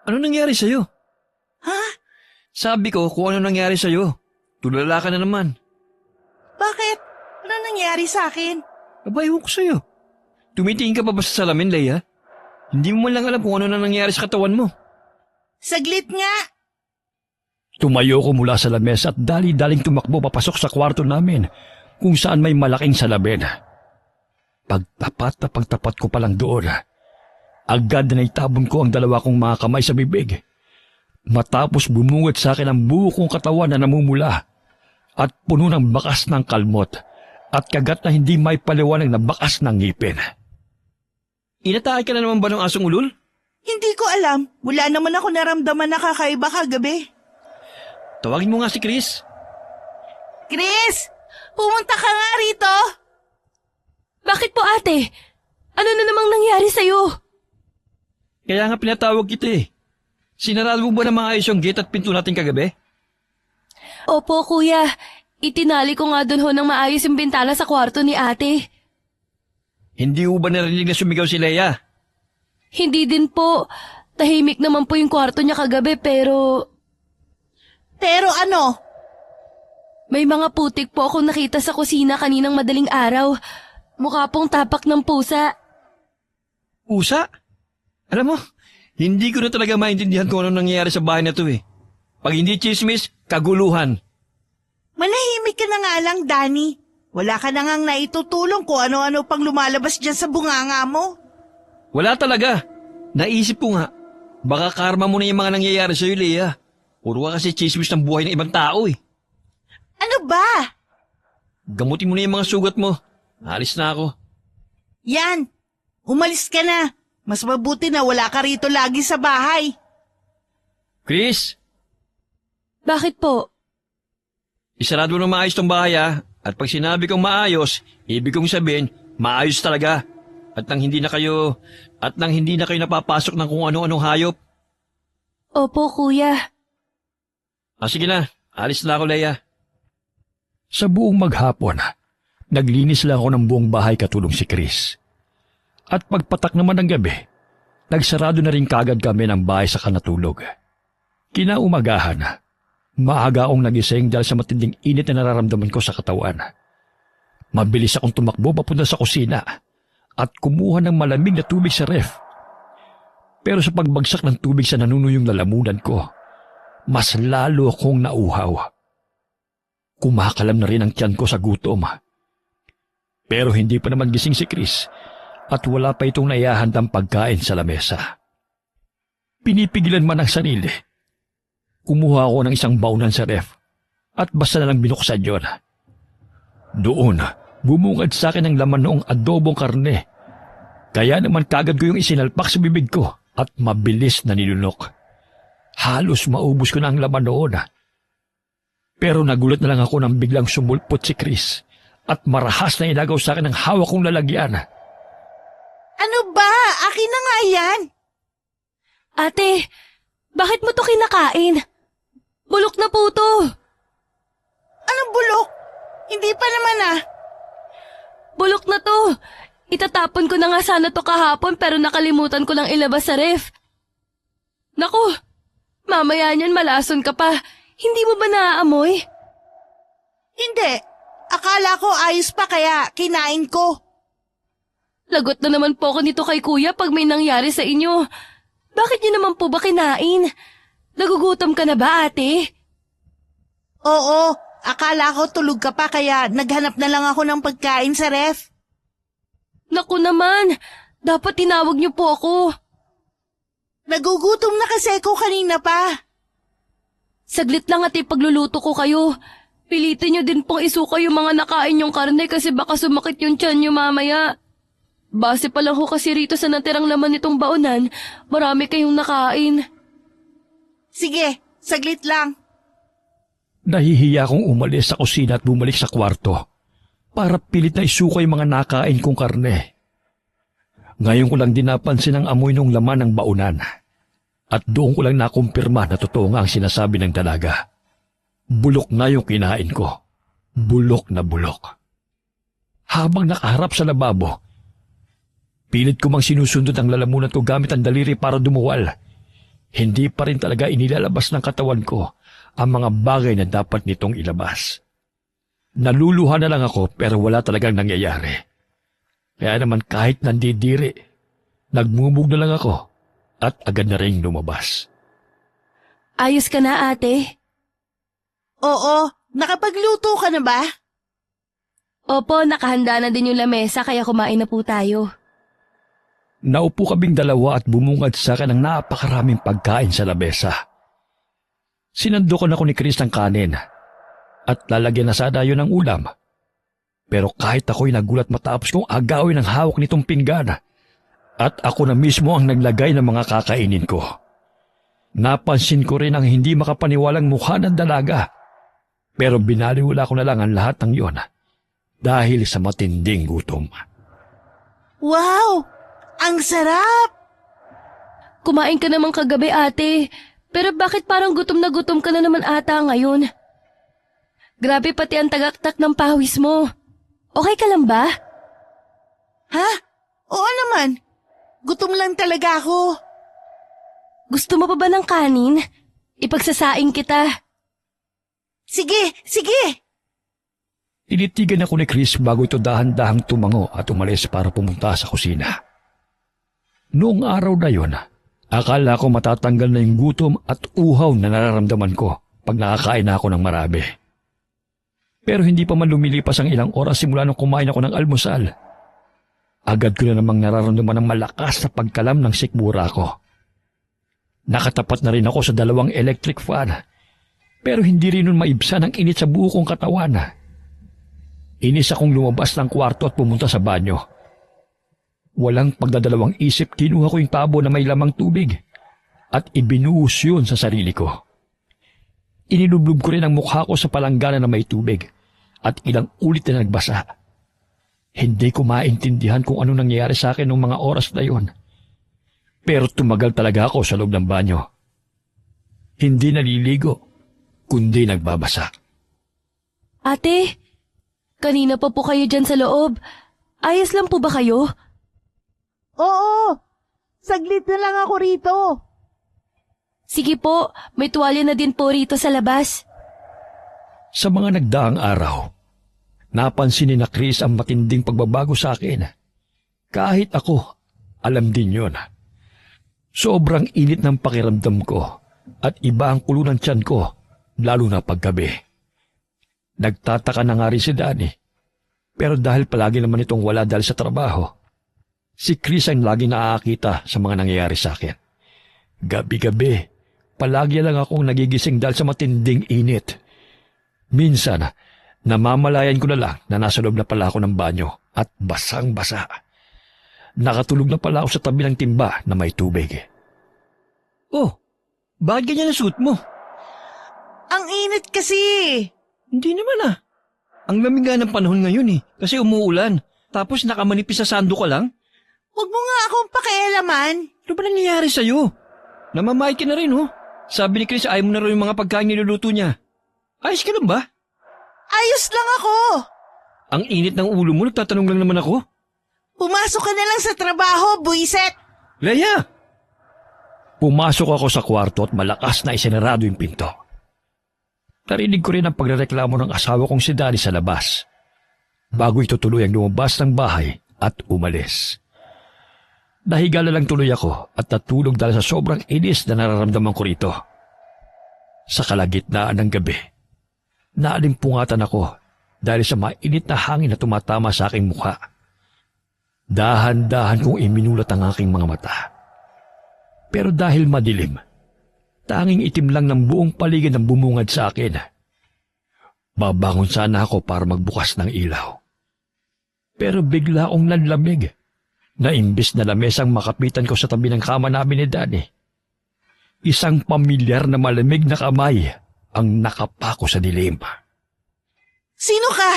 Ano nangyari sa'yo? Ha? Sabi ko kung ano nangyari sa'yo. Tulala ka na naman. Bakit? Ano nangyari sa akin? Aba, ewan ko sa'yo. Tumitingin ka pa ba sa salamin, Leia? Hindi mo man lang alam kung ano na nangyari sa katawan mo. Saglit nga! Tumayo ko mula sa lamesa at dali-daling tumakbo papasok sa kwarto namin kung saan may malaking salamin. Pagtapat ko pa lang doon, agad na itabon ko ang dalawa kong mga kamay sa bibig. Matapos bumungad sa akin ang buo kong katawan na namumula at puno ng bakas ng kalmot at kagat na hindi may paliwanag na bakas ng ngipin. Inatake ka na naman ba ng asong ulol? Hindi ko alam. Wala naman ako naramdaman na kakaiba kagabi. Tawagin mo nga si Chris. Chris! Pumunta ka nga rito! Bakit po ate? Ano na namang nangyari sa'yo? Kaya nga pinatawag kita eh. Sinarado mo ba na maayos yung gate at pinto natin kagabi? Opo kuya, itinali ko nga dun ho ng maayos yung bintana sa kwarto ni ate. Hindi mo ba narinig na sumigaw si Leia? Hindi din po. Tahimik naman po yung kwarto niya kagabi pero Pero ano? may mga putik po akong nakita sa kusina kaninang madaling araw. Mukha pong tapak ng pusa. Pusa? Alam mo, hindi ko na talaga maintindihan kung ano nangyayari sa bahay na to eh. Pag hindi chismis, kaguluhan. Manahimik ka na nga lang, Danny. Wala ka na ngang naitutulong kung ano-ano pang lumalabas dyan sa bunganga mo. Wala talaga. Naisip ko nga, baka karma mo na yung mga nangyayari sa'yo, Leia. Puro ka kasi chismis ng buhay ng ibang tao eh. Ano ba? Gamutin mo na yung mga sugat mo. Alis na ako. Yan, umalis ka na. Mas mabuti na wala ka rito lagi sa bahay. Chris, Bakit po? isarado mo na maayos tong bahay ah. At pag sinabi kong maayos, ibig kong sabihin, maayos talaga. At nang hindi na kayo napapasok ng kung ano-anong hayop. Opo kuya. Sige na, alis na ako, Leia. Sa buong maghapon, naglinis lang ako ng buong bahay katulong si Chris. At pagpatak naman ng gabi, nagsarado na rin kagad kami ng bahay sa kanatulog. Kinaumagahan, maaga akong nagising dahil sa matinding init na nararamdaman ko sa katawan. Mabilis akong tumakbo papunta sa kusina at kumuha ng malamig na tubig sa ref. Pero sa pagbagsak ng tubig sa nanunuyong lalamunan ko, mas lalo akong nauhaw. Kumakalam na rin ang tiyan ko sa gutom. Pero hindi pa naman gising si Chris at wala pa itong naihahandang pagkain sa lamesa. Pinipigilan man ang sarili. Kumuha ako ng isang baunan sa ref at basta na lang binuksan yun. Doon, bumungad sa akin ang laman noong adobong karne. Kaya naman kagad ko yung isinalpak sa bibig ko at mabilis na nilunok. Halos maubos ko na ang laman noon. Pero nagulat na lang ako nang biglang sumulpot si Chris at marahas na inagaw sa akin ang hawak kong lalagyan. Ano ba? Akin na nga yan. Ate, bakit mo to kinakain? Bulok na po to. Anong bulok? Hindi pa naman ah. Bulok na to. Itatapon ko na nga sana to kahapon pero nakalimutan ko lang ilabas sa ref. Naku, mamaya niyan malason ka pa. Hindi mo ba naaamoy? Hindi. Akala ko ayos pa kaya kinain ko. Lagot na naman po ako nito kay kuya pag may nangyari sa inyo. Bakit niyo naman po ba kinain? Nagugutom ka na ba, ate? Oo, akala ko tulog ka pa kaya naghanap na lang ako ng pagkain sa ref. Naku naman, dapat tinawag niyo po ako. Nagugutom na kasi ko kanina pa. Saglit lang at ipagluluto ko kayo. Pilitin niyo din pong isuka yung mga nakain yung karne kasi baka sumakit yung tiyan niyo mamaya. Base pa lang ho kasi rito sa natirang laman nitong baunan, marami kayong nakain. Sige, saglit lang. Nahihiya akong umalis sa kusina at bumalik sa kwarto para pilit na isuka yung mga nakain kong karne. Ngayon ko lang din napansin ang amoy ng laman ng baunan at doon ko lang nakumpirma na totoo nga ang sinasabi ng dalaga. Bulok na yung kinain ko. Bulok na bulok. Habang nakaharap sa lababo, pilit ko mang sinusundot ang lalamunan ko gamit ang daliri para dumuwal. Hindi pa rin talaga inilalabas ng katawan ko ang mga bagay na dapat nitong ilabas. Naluluha na lang ako pero wala talagang nangyayari. Kaya naman kahit nandidiri, nagmumug na lang ako at agad na rin lumabas. Ayos ka na, ate? Oo, nakapagluto ka na ba? Opo, nakahanda na din yung lamesa kaya kumain na po tayo. Naupo kaming dalawa at bumungad sa akin ang napakaraming pagkain sa labesa. Sinandukan ako ni Chris ng kanin at lalagyan na sana yun ng ulam. Pero kahit ako'y nagulat matapos kong agawin ang hawak nitong pinggan at ako na mismo ang naglagay ng mga kakainin ko. Napansin ko rin ang hindi makapaniwalang mukha ng dalaga. Pero binaliwala ko na lang ang lahat ng iyon dahil sa matinding gutom. Wow! Ang sarap! Kumain ka naman kagabi, ate. Pero bakit parang gutom na gutom ka na naman ata ngayon? Grabe pati ang tagaktak ng pawis mo. Okay ka lang ba? Ha? Oo naman. Gutom lang talaga ako. Gusto mo pa ba ng kanin? Ipagsasaing kita. Sige, sige! Tinitigan ako ni Chris bago ito dahan-dahang tumango at umalis para pumunta sa kusina. Noong araw na yon, akala ko matatanggal na yung gutom at uhaw na nararamdaman ko pag nakakain na ako ng marami. Pero hindi pa man lumilipas ang ilang oras simula nung kumain ako ng almusal. Agad ko na namang nararamdaman ng malakas na pagkalam ng sikmura ko. Nakatapat na rin ako sa 2 electric fan, pero hindi rin nun maibsan ang init sa buo kong katawan. Inis akong lumabas ng kwarto at pumunta sa banyo. Walang pagdadalawang isip, kinuha ko yung tabo na may lamang tubig at ibinuhos yun sa sarili ko. Inilublob ko rin ang mukha ko sa palanggana na may tubig at ilang ulit na nagbasa. Hindi ko maintindihan kung ano nangyayari sa akin noong mga oras na yon. Pero tumagal talaga ako sa loob ng banyo. Hindi naliligo, kundi nagbabasa. Ate, kanina pa po kayo dyan sa loob. Ayos lang po ba kayo? Oo! Saglit na lang ako rito. Sige po, may tuwalya na din po rito sa labas. Sa mga nagdaang araw, napansin ni na Chris ang matinding pagbabago sa akin. Kahit ako, alam din yon. Sobrang init ng pakiramdam ko at iba ang kulo ng tiyan ko, lalo na paggabi. Nagtataka na nga rin si Danny, pero dahil palagi naman itong wala dahil sa trabaho, si Chris ang lagi nakakita sa mga nangyayari sa akin. Gabi-gabi, palagi lang akong nagigising dahil sa matinding init. Minsan, namamalayan ko na lang na nasa loob na pala ako ng banyo at basang-basa. Nakatulog na pala ako sa tabi ng timba na may tubig. Oh, bakit ganyan ang suot mo? Ang init kasi. Hindi naman Ang lamig nga ng panahon ngayon kasi umuulan. Tapos nakamanipis sa sando ka lang? Huwag mo nga akong pakialaman. Ano ba nangyayari sa'yo? Namamahid ka na rin Sabi ni Chris ayaw mo na rin yung mga pagkain niluluto niya. Ayos ka lang ba? Ayos lang ako. Ang init ng ulo mo, nagtatanong lang naman ako. Pumasok ka na lang sa trabaho, buiset. Leia! Pumasok ako sa kwarto at malakas na isinarado yung pinto. Narinig ko rin ang pagrereklamo ng asawa kong si Danny sa labas. Bago ito tuluyang lumabas ng bahay at umalis. Nahiga na lang tuloy ako at natulog dahil sa sobrang inis na nararamdaman ko rito. Sa kalagitnaan ng gabi, naalimpungatan ako dahil sa mainit na hangin na tumatama sa aking mukha. Dahan-dahan kong iminulat ang aking mga mata. Pero dahil madilim, tanging itim lang ng buong paligid ang bumungad sa akin. Babangon sana ako para magbukas ng ilaw. Pero bigla akong nanlamig na imbis na lamesang makapitan ko sa tabi ng kama namin ni Danny. Isang pamilyar na malamig na kamay ang nakapako sa dilim. Sino ka?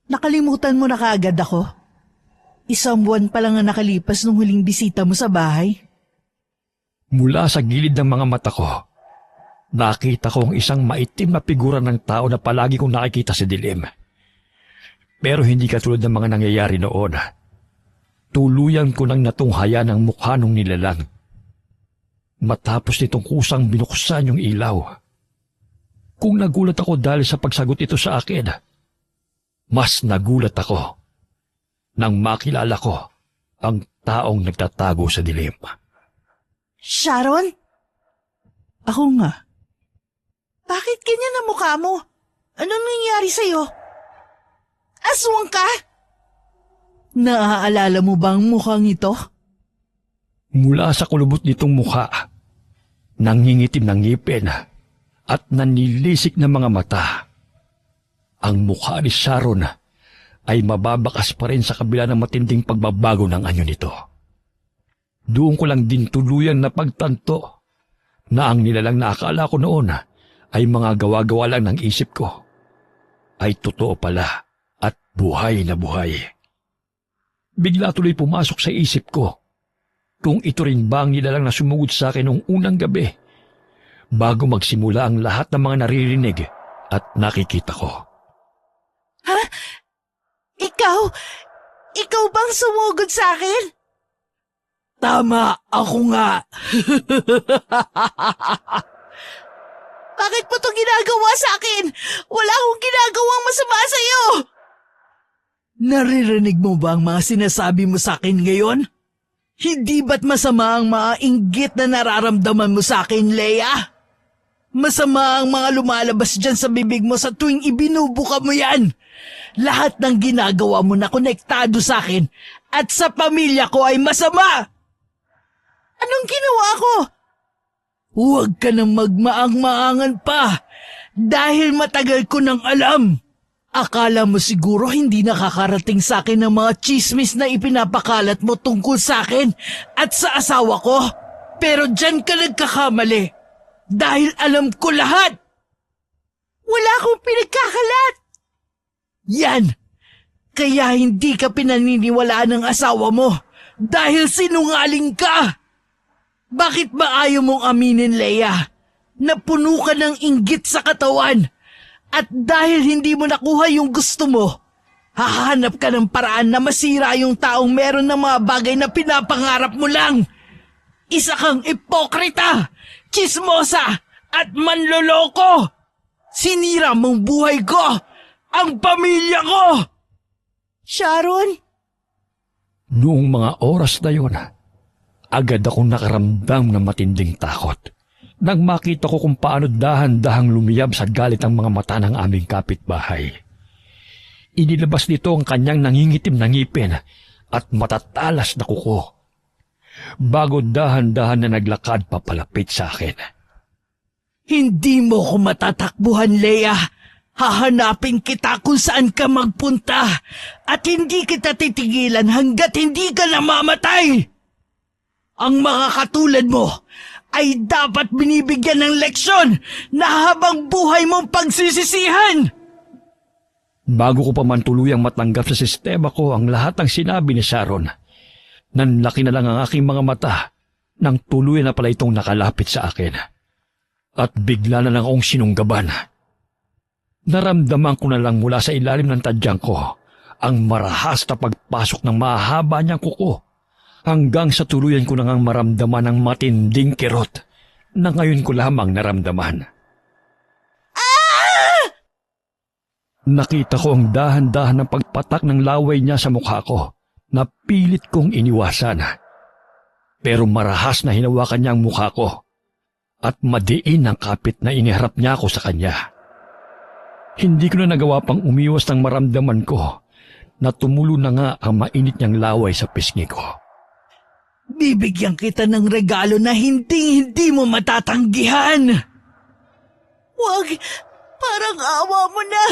Nakalimutan mo na kaagad ako? 1 buwan pa lang ang nakalipas nung huling bisita mo sa bahay. Mula sa gilid ng mga mata ko, nakita ko ang isang maitim na figura ng tao na palagi kong nakikita sa dilim. Pero hindi katulad ng mga nangyayari noon. Tuluyan ko nang natunghayan ang mukha ng nilalang. Matapos nitong kusang binuksan yung ilaw. Kung nagulat ako dahil sa pagsagot ito sa akin, mas nagulat ako nang makilala ko ang taong nagtatago sa dilim. Sharon? Ako nga. Bakit ganyan ang mukha mo? Anong nangyari sa'yo? Aswang ka? Naaalala mo ba ang mukhang ito? Mula sa kulubot nitong mukha, nangingitim ng ngipin at nanilisik na mga mata. Ang mukha ni Sharon ay mababakas pa rin sa kabila ng matinding pagbabago ng anyo nito. Doon ko lang din tuluyang napagtanto na ang nilalang na akala ko noon ay mga gawa-gawa lang ng isip ko ay totoo pala at buhay na buhay. Bigla tuloy pumasok sa isip ko kung ito rin ba ang nilalang na sumugod sa akin noong unang gabi bago magsimula ang lahat ng mga naririnig at nakikita ko. Ha? Ikaw? Ikaw bang sumugod sa akin? Tama, ako nga. Bakit mo to ginagawa sa akin? Wala akong ginagawang masama sa'yo! Naririnig mo ba ang mga sinasabi mo sa akin ngayon? Hindi ba't masama ang mga inggit na nararamdaman mo sa akin, Leia? Masama ang mga lumalabas dyan sa bibig mo sa tuwing ibinubuka mo yan. Lahat ng ginagawa mo na konektado sa akin at sa pamilya ko ay masama. Anong ginawa ko? Huwag ka nang magmaang-maangan pa dahil matagal ko nang alam. Akala mo siguro hindi nakakarating sa akin ang mga chismis na ipinapakalat mo tungkol sa akin at sa asawa ko. Pero dyan ka nagkakamali dahil alam ko lahat. Wala akong pinagkakalat! Yan! Kaya hindi ka pinaniniwalaan ng asawa mo dahil sinungaling ka! Bakit ba ayaw mong aminin, Leia, na puno ka ng inggit sa katawan at dahil hindi mo nakuha yung gusto mo, hahanap ka ng paraan na masira yung taong meron ng mga bagay na pinapangarap mo lang? Isa kang ipokrita, chismosa at manloloko! Sinira mong buhay ko! Ang pamilya ko! Sharon? Noong mga oras na yun, agad akong nakaramdam ng matinding takot nang makita ko kung paano dahan-dahang lumiyab sa galit ang mga mata ng aming kapitbahay. Inilabas nito ang kanyang nangingitim na ngipin at matatalas na kuko bago dahan-dahan na naglakad papalapit sa akin. Hindi mo ko matatakbuhan, Leia. Hahanapin kita kung saan ka magpunta at hindi kita titigilan hanggat hindi ka namamatay. Ang mga katulad mo ay dapat binibigyan ng leksyon na habang buhay mong pagsisisihan. Bago ko pa man tuluyang matanggap sa sistema ko ang lahat ng sinabi ni Sharon, nanlaki na lang ang aking mga mata nang tuluyan na pala itong nakalapit sa akin. At bigla na lang akong sinunggaban. Naramdaman ko na lang mula sa ilalim ng tadyang ko ang marahas na pagpasok ng mahaba niyang kuko hanggang sa tuluyan ko na ngang maramdaman ang matinding kirot na ngayon ko lamang naramdaman. Nakita ko ang dahan-dahan ng pagpatak ng laway niya sa mukha ko na pilit kong iniwasan. Pero marahas na hinawakan niya ang mukha ko at madiin ang kapit na iniharap niya ako sa kanya. Hindi ko na nagawa pang umiwas ng maramdaman ko na tumulo na nga ang mainit niyang laway sa pisngi ko. Bibigyan kita ng regalo na hindi mo matatanggihan. Wag! Parang awa mo na!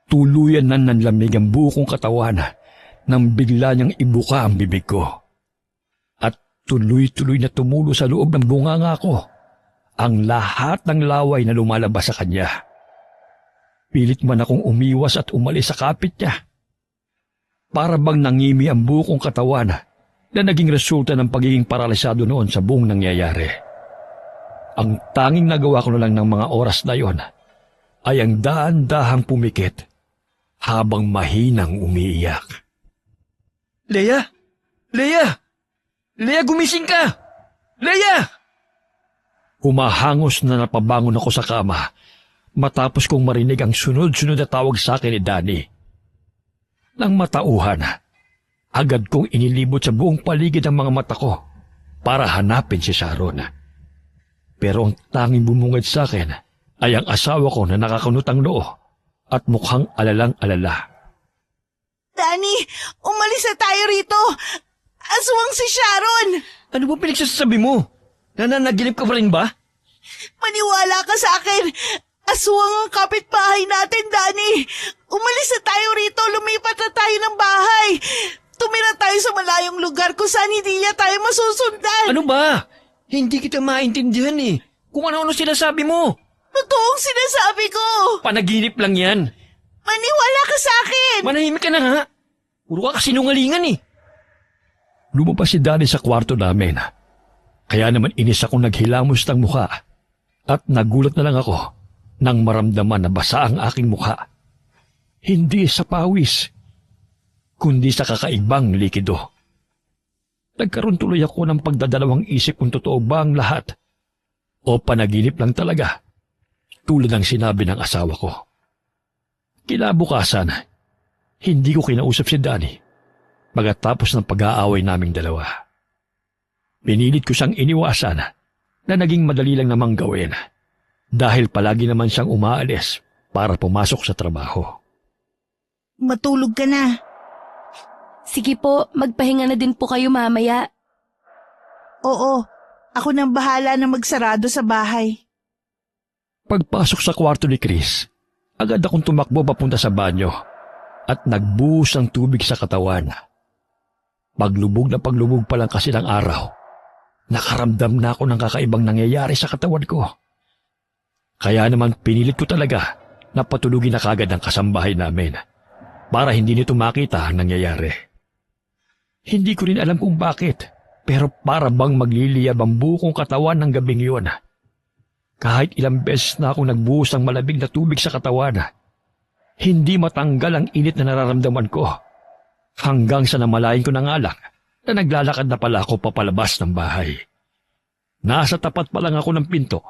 Tuluyan na nanlamig ang buo kong katawan nang bigla niyang ibuka ang bibig ko. At tuloy-tuloy na tumulo sa loob ng bunganga ko ang lahat ng laway na lumalabas sa kanya. Pilit man akong umiwas at umalis sa kapit niya. Para bang nangimi ang buo kong katawan na naging resulta ng pagiging paralisado noon sa buong nangyayari. Ang tanging nagawa ko na lang ng mga oras na yon ay ang dahan-dahang pumikit habang mahinang umiiyak. Leia! Leia! Leia, gumising ka! Leia! Humahangos na napabangon ako sa kama matapos kong marinig ang sunod-sunod na tawag sa akin ni Danny. Nang matauhan, agad kong inilibot sa buong paligid ang mga mata ko para hanapin si Sharon. Pero ang tanging bumungad sa akin ay ang asawa ko na nakakunutang noo at mukhang alalang-alala. Danny, umalis na tayo rito! Aswang si Sharon! Ano ba pinagsasabi mo? Nananaginip ka pa rin ba? Maniwala ka sa akin! Aswang ang kapitbahay natin, Danny! Umalis na tayo rito, lumipat na tayo ng bahay! Tumira tayo sa malayong lugar kung saan hindi niya tayo masusundan! Ano ba? Hindi kita maintindihan eh. Kung ano-ano sinasabi mo. Totoong sinasabi ko! Panaginip lang yan. Maniwala ka sa akin! Manahimik ka na nga. Puro ka kasinungalingan eh. Lumabas si Danny sa kwarto namin. Kaya naman inis akong naghilamos ng mukha at nagulat na lang ako nang maramdaman na basa ang aking mukha. Hindi sa pawis, kundi sa kakaibang likido. Nagkaroon tuloy ako ng pagdadalawang isip kung totoo ba ang lahat o panaginip lang talaga, tulad ng sinabi ng asawa ko. Kinabukasan, hindi ko kinausap si Danny pagkatapos ng pag-aaway naming dalawa. Pinilit ko siyang iniwasan na naging madali lang namang gawin dahil palagi naman siyang umaalis para pumasok sa trabaho. Matulog ka na. Sige po, magpahinga na din po kayo mamaya. Oo, ako nang bahala na magsarado sa bahay. Pagpasok sa kwarto ni Chris, agad akong tumakbo papunta sa banyo at nagbuhos ng tubig sa katawan. Paglubog pa lang kasi ng araw, nakaramdam na ako ng kakaibang nangyayari sa katawan ko. Kaya naman pinilit ko talaga na patulugin na kagad ang kasambahay namin para hindi nito makita ang nangyayari. Hindi ko rin alam kung bakit, pero para bang magliliyab ang buong katawan ng gabing yun. Kahit ilang beses na akong nagbuhos ng malamig na tubig sa katawan, hindi matanggal ang init na nararamdaman ko. Hanggang sa namalayan ko ng alak na naglalakad na pala ako papalabas ng bahay. Nasa tapat pa lang ako ng pinto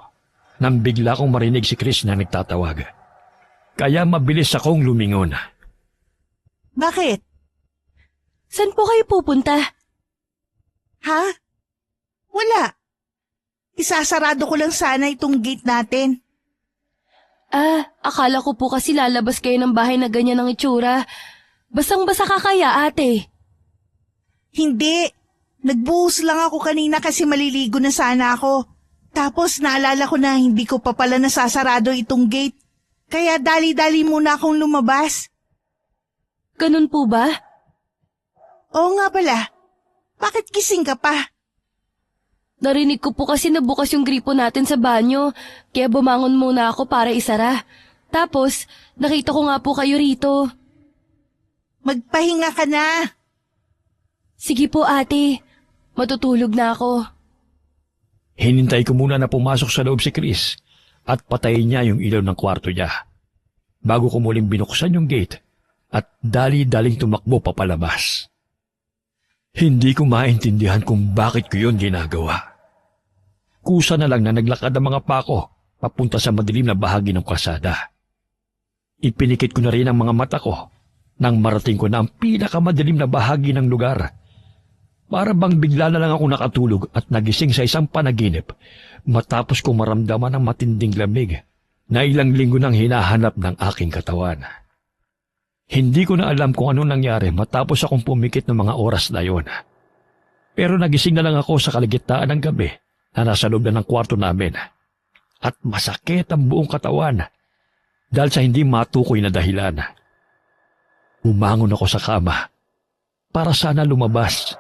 nang bigla kong marinig si Chris na nagtatawag. Kaya mabilis akong lumingon. Bakit? Saan po kayo pupunta? Ha? Wala. Isasarado ko lang sana itong gate natin. Akala ko po kasi lalabas kayo ng bahay na ganyan ang itsura. Basang-basa ka kaya, ate? Hindi. Nagbuhos lang ako kanina kasi maliligo na sana ako. Tapos naalala ko na hindi ko pa pala nasasarado itong gate. Kaya dali-dali muna akong lumabas. Ganun po ba? Oo nga pala. Bakit gising ka pa? Narinig ko po kasi na bukas yung gripo natin sa banyo, kaya bumangon muna ako para isara. Tapos, nakita ko nga po kayo rito. Magpahinga ka na. Sige po ate, matutulog na ako. Hinintay ko muna na pumasok sa loob si Chris at patayin niya yung ilaw ng kwarto niya. Bago ko muling binuksan yung gate at dali-daling tumakbo papalabas. Hindi ko maintindihan kung bakit ko yun ginagawa. Kusa na lang na naglakad ang mga pako papunta sa madilim na bahagi ng kalsada. Ipinikit ko na rin ang mga mata ko nang marating ko na ang pinakamadilim na bahagi ng lugar. Para bang bigla na lang ako nakatulog at nagising sa isang panaginip matapos ko maramdaman ang matinding lamig na ilang linggo nang hinahanap ng aking katawan. Hindi ko na alam kung ano nangyari matapos akong pumikit ng mga oras na yon. Pero nagising na lang ako sa kalagitnaan ng gabi na nasa loob na ng kwarto namin. At masakit ang buong katawan dahil sa hindi matukoy na dahilan. Umangon ako sa kama para sana lumabas.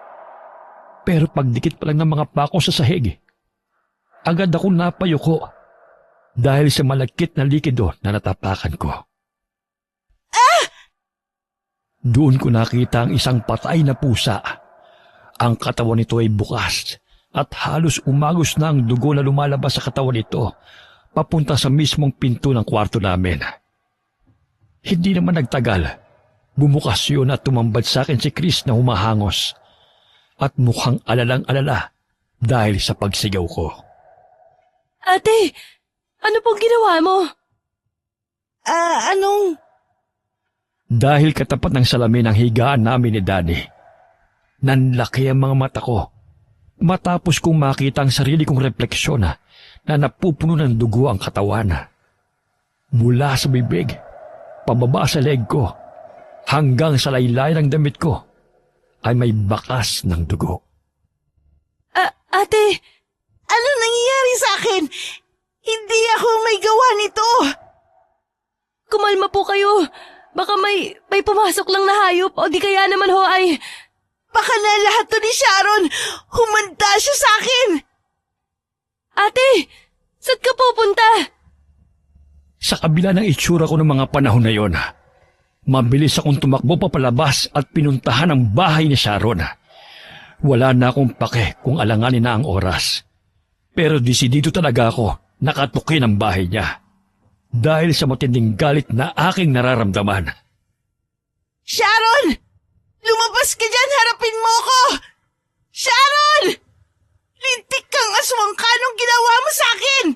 Pero pagdikit pa lang ng mga pako sa sahig, agad ako napayuko dahil sa malagkit na likido na natapakan ko. Doon ko nakita ang isang patay na pusa. Ang katawan nito ay bukas at halos umagos na ang dugo na lumalabas sa katawan nito papunta sa mismong pinto ng kwarto namin. Hindi naman nagtagal. Bumukas yun at tumambad sa akin si Chris na humahangos at mukhang alalang-alala dahil sa pagsigaw ko. Ate, ano pong ginawa mo? Anong? Dahil katapat ng salamin ang higaan namin ni Danny, nanlaki ang mga mata ko matapos kong makita ang sarili kong refleksyon na napupuno ng dugo ang katawan. Mula sa bibig, pababa sa leg ko, hanggang sa laylay ng damit ko, ay may bakas ng dugo. Ate! Ano nangyayari sa akin? Hindi ako may gawa nito. Kumalma po kayo. Baka may pumasok lang na hayop o di kaya naman ho ay... Baka na lahat to ni Sharon. Humanda siya sa akin. Ate! Saan ka pupunta? Sa kabila ng itsura ko ng mga panahon na yon, mabilis akong tumakbo papalabas at pinuntahan ang bahay ni Sharon. Wala na akong pake kung alanganin na ang oras. Pero desidido talaga ako nakatukin ang bahay niya dahil sa matinding galit na aking nararamdaman. Sharon! Lumabas ka dyan! Harapin mo ko! Sharon! Lintik kang aswang ka! Anong ginawa mo sa akin?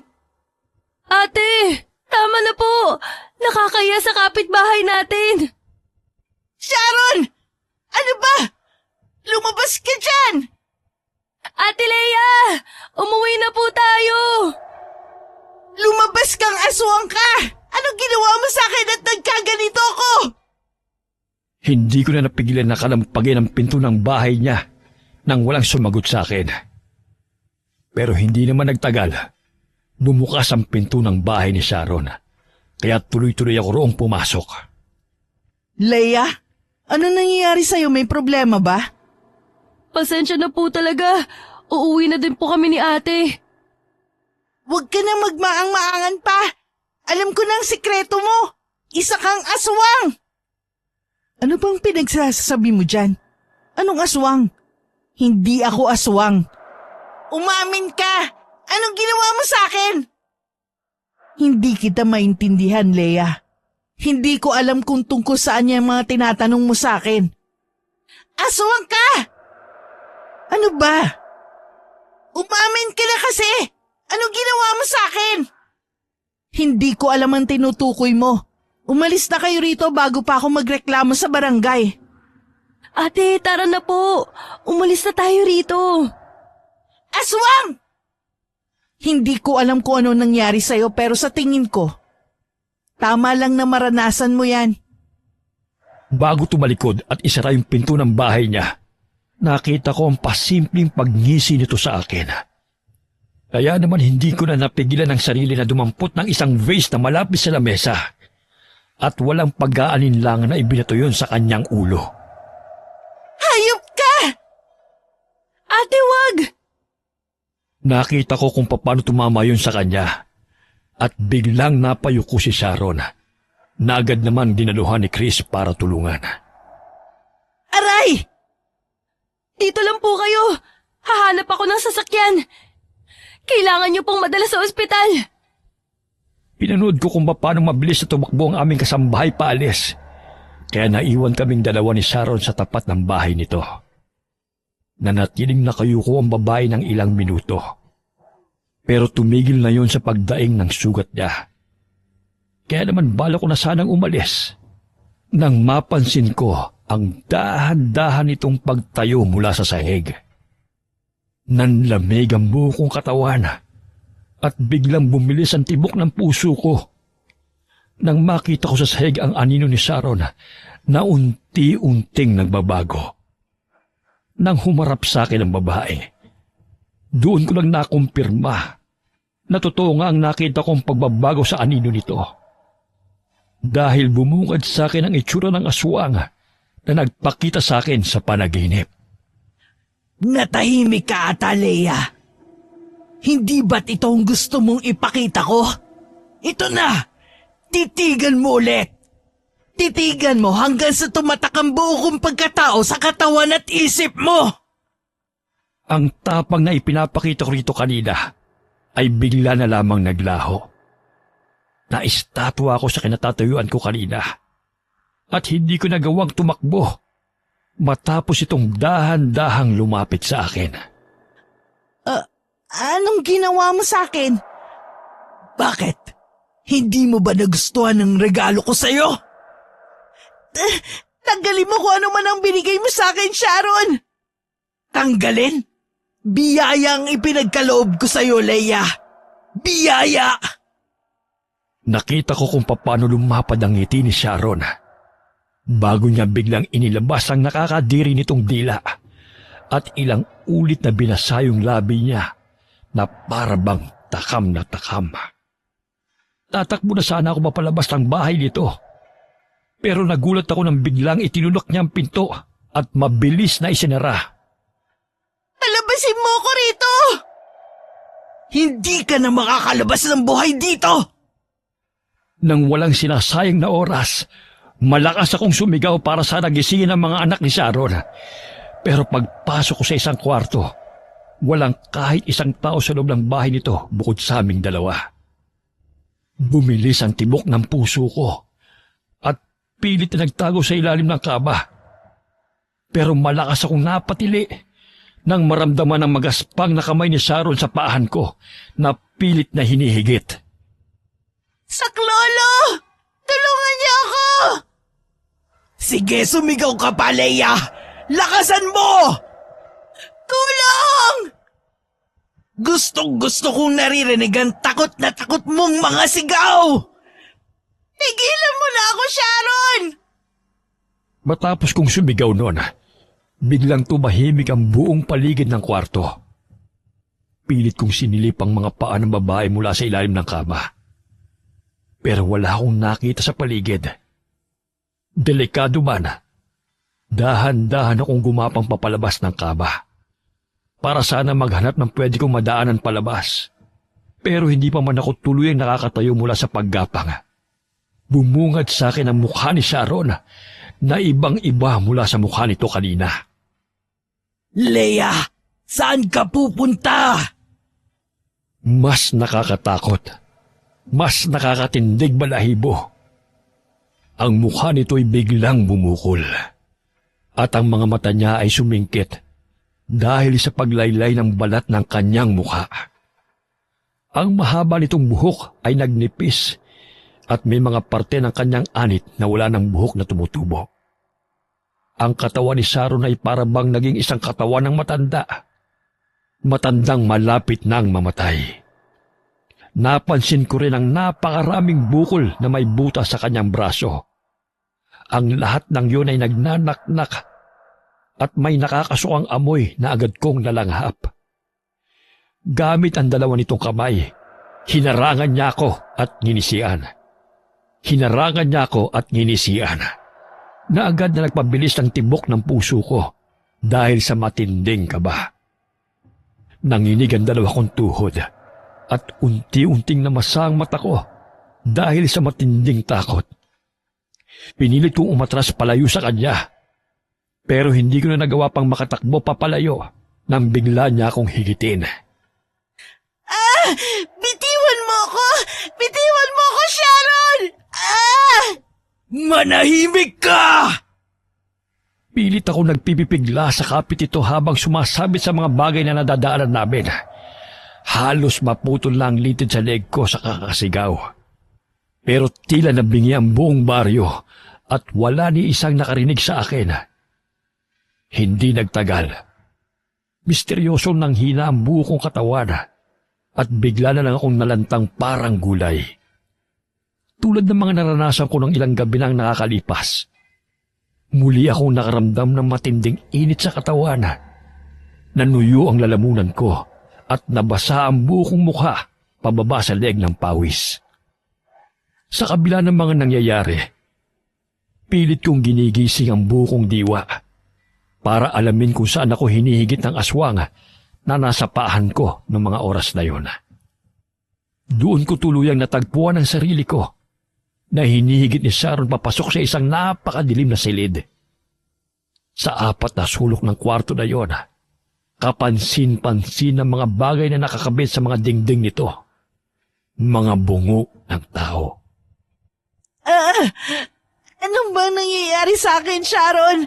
Ate! Tama na po! Nakakaya sa kapitbahay natin! Sharon! Ano ba? Lumabas ka dyan! Ate Leia! Umuwi na po tayo! Lumabas kang aswang ka! Anong ginawa mo sa akin at nagkaganito ko? Hindi ko na napigilan na kalampagin ang pinto ng bahay niya nang walang sumagot sa akin. Pero hindi naman nagtagal. Bumukas ang pinto ng bahay ni Sharon. Kaya tuloy-tuloy ako roong pumasok. Leia, ano nangyayari sa'yo? May problema ba? Pasensya na po talaga. Uuwi na din po kami ni ate. Huwag ka na magmaang-maangan pa. Alam ko na ang sikreto mo. Isa kang aswang. Ano bang pinagsasabi mo dyan? Anong aswang? Hindi ako aswang. Umamin ka! Anong ginawa mo sa akin? Hindi kita maintindihan, Leia. Hindi ko alam kung tungkol saan yung mga tinatanong mo sa akin. Aswang ka! Ano ba? Umamin ka na kasi! Anong ginawa mo sa akin? Hindi ko alam ang tinutukoy mo. Umalis na kayo rito bago pa ako magreklamo sa barangay. Ate, tara na po. Umalis na tayo rito. Aswang! Hindi ko alam kung ano nangyari sa'yo pero sa tingin ko, tama lang na maranasan mo yan. Bago tumalikod at isara yung pinto ng bahay niya, nakita ko ang pasimpleng pagngisi nito sa akin. Kaya naman hindi ko na napigilan ang sarili na dumampot ng isang vase na malapit sa lamesa at walang pag-aalinlangan na ibinato yun sa kanyang ulo. Hayop ka! Ate, wag! Nakita ko kung paano tumama yun sa kanya at biglang napayuko si Sharon na agad naman dinaluhan ni Chris para tulungan. Aray! Dito lang po kayo. Hahanap ako ng sasakyan. Kailangan niyo pong madala sa ospital. Pinanood ko kung paano mabilis na tumakbo ang aming kasambahay paalis. Kaya naiwan kaming dalawa ni Sharon sa tapat ng bahay nito. Nanatiling nakayuko ang babae ng ilang minuto. Pero tumigil na yon sa pagdaing ng sugat niya. Kaya naman bala ko na sanang umalis. Nang mapansin ko ang dahan-dahan itong pagtayo mula sa sahig. Nanlamig ang buo kong katawan at biglang bumilis ang tibok ng puso ko. Nang makita ko sa sahig ang anino ni Sharon na unti-unting nagbabago. Nang humarap sa akin ang babae, doon ko lang nakumpirma na totoo nga ang nakita kong pagbabago sa anino nito. Dahil bumungad sa akin ang itsura ng aswang na nagpakita sa akin sa panaginip. Natahimik ka ata, Leia. Hindi ba't ito ang gusto mong ipakita ko? Ito na! Titigan mo ulit! Titigan mo hanggang sa tumatak ang buo kong pagkatao sa katawan at isip mo! Ang tapang na ipinapakita ko rito kanina ay bigla na lamang naglaho. Naistatwa ako sa kinatatayuan ko kanina at hindi ko nagawang tumakbo matapos itong dahan-dahang lumapit sa akin. Anong ginawa mo sa akin? Bakit? Hindi mo ba nagustuhan ng regalo ko sa'yo? Tanggalin mo kung ano man ang binigay mo sa akin, Sharon! Tanggalin? Biyaya ang ipinagkaloob ko sa'yo, Leia. Biyaya! Nakita ko kung paano lumapad ang ngiti ni Sharon. Bago niya biglang inilabas ang nakakadiri nitong dila at ilang ulit na binasa yung labi niya na parabang takam na takam. Tatakbo na sana ako mapalabas ng bahay nito. Pero nagulat ako nang biglang itinulak niya ang pinto at mabilis na isinara. Palabasin mo ko rito! Hindi ka na makakalabas ng buhay dito! Nang walang sinasayang na oras, malakas akong sumigaw para sana gisingin ang mga anak ni Sharon. Pero pagpasok ko sa isang kwarto, walang kahit isang tao sa loob ng bahay nito bukod sa aming dalawa. Bumilis ang tibok ng puso ko at pilit na nagtago sa ilalim ng kaba. Pero malakas akong napatili nang maramdaman ang magaspang na kamay ni Sharon sa paahan ko na pilit na hinihigit. Saklolo! Tulungan niyo ako! Sige, sumigaw ka pa, Leia! Lakasan mo! Tulong! Gustong-gusto kong naririnig ang takot na takot mong mga sigaw! Tigilan mo na ako, Sharon! Matapos kong sumigaw noon, biglang tumahimik ang buong paligid ng kwarto. Pilit kong sinilip ang mga paa ng babae mula sa ilalim ng kama. Pero wala akong nakita sa paligid. Delikado man, dahan-dahan akong gumapang papalabas ng kama para sana maghanap ng pwede kong madaanan palabas. Pero hindi pa man ako tuluyang nakakatayo mula sa paggapang. Bumungad sa akin ang mukha ni Sharon na ibang-iba mula sa mukha nito kanina. Leia, saan ka pupunta? Mas nakakatakot. Mas nakakatindig balahibo. Ang mukha nito'y biglang bumukol. At ang mga mata niya ay sumingkit dahil sa paglaylay ng balat ng kanyang mukha. Ang mahaba nitong buhok ay nagnipis at may mga parte ng kanyang anit na wala ng buhok na tumutubo. Ang katawan ni Sharon ay parabang naging isang katawan ng matanda. Matandang malapit nang mamatay. Napansin ko rin ang napakaraming bukol na may butas sa kanyang braso. Ang lahat ng yun ay nagnanaknak at may nakakasuang amoy na agad kong nalanghap. Gamit ang dalawa nitong kamay, hinarangan niya ako at nginisian. Hinarangan niya ako at nginisian. Na agad na nagpabilis ng tibok ng puso ko dahil sa matinding kaba. Nanginig ang dalawa kong tuhod at unti-unting namasa ang mata ko dahil sa matinding takot. Pinilit kong umatras palayo sa kanya, pero hindi ko na nagawa pang makatakbo papalayo nang bigla niya akong higitin. Bitiwan mo ako! Bitiwan mo ako, Sharon! Manahimik ka! Pilit ako nagpipipigla sa kapit ito habang sumasabit sa mga bagay na nadadaanan namin. Halos maputol lang litid sa leg ko sa kakasigaw. Pero tila nabingi ang buong baryo at wala ni isang nakarinig sa akin. Hindi nagtagal. Misteryosong nanghina ang buo kong katawan at bigla na lang akong nalantang parang gulay. Tulad ng mga naranasan ko ng ilang gabi nang nakakalipas. Muli akong nakaramdam ng matinding init sa katawan. Nanuyo ang lalamunan ko at nabasa ang buo kong mukha pababa sa leeg ng pawis. Sa kabila ng mga nangyayari, pilit kong ginigising ang buo kong diwa para alamin kung saan ako hinihigit ng aswang na nasa paahan ko ng mga oras na yon. Doon ko tuluyang natagpuan ang sarili ko na hinihigit ni Sharon papasok sa isang napakadilim na silid. Sa apat na sulok ng kwarto na yon, kapansin-pansin ang mga bagay na nakakabit sa mga dingding nito. Mga bungo ng tao. Anong bang nangyayari sa akin, Sharon?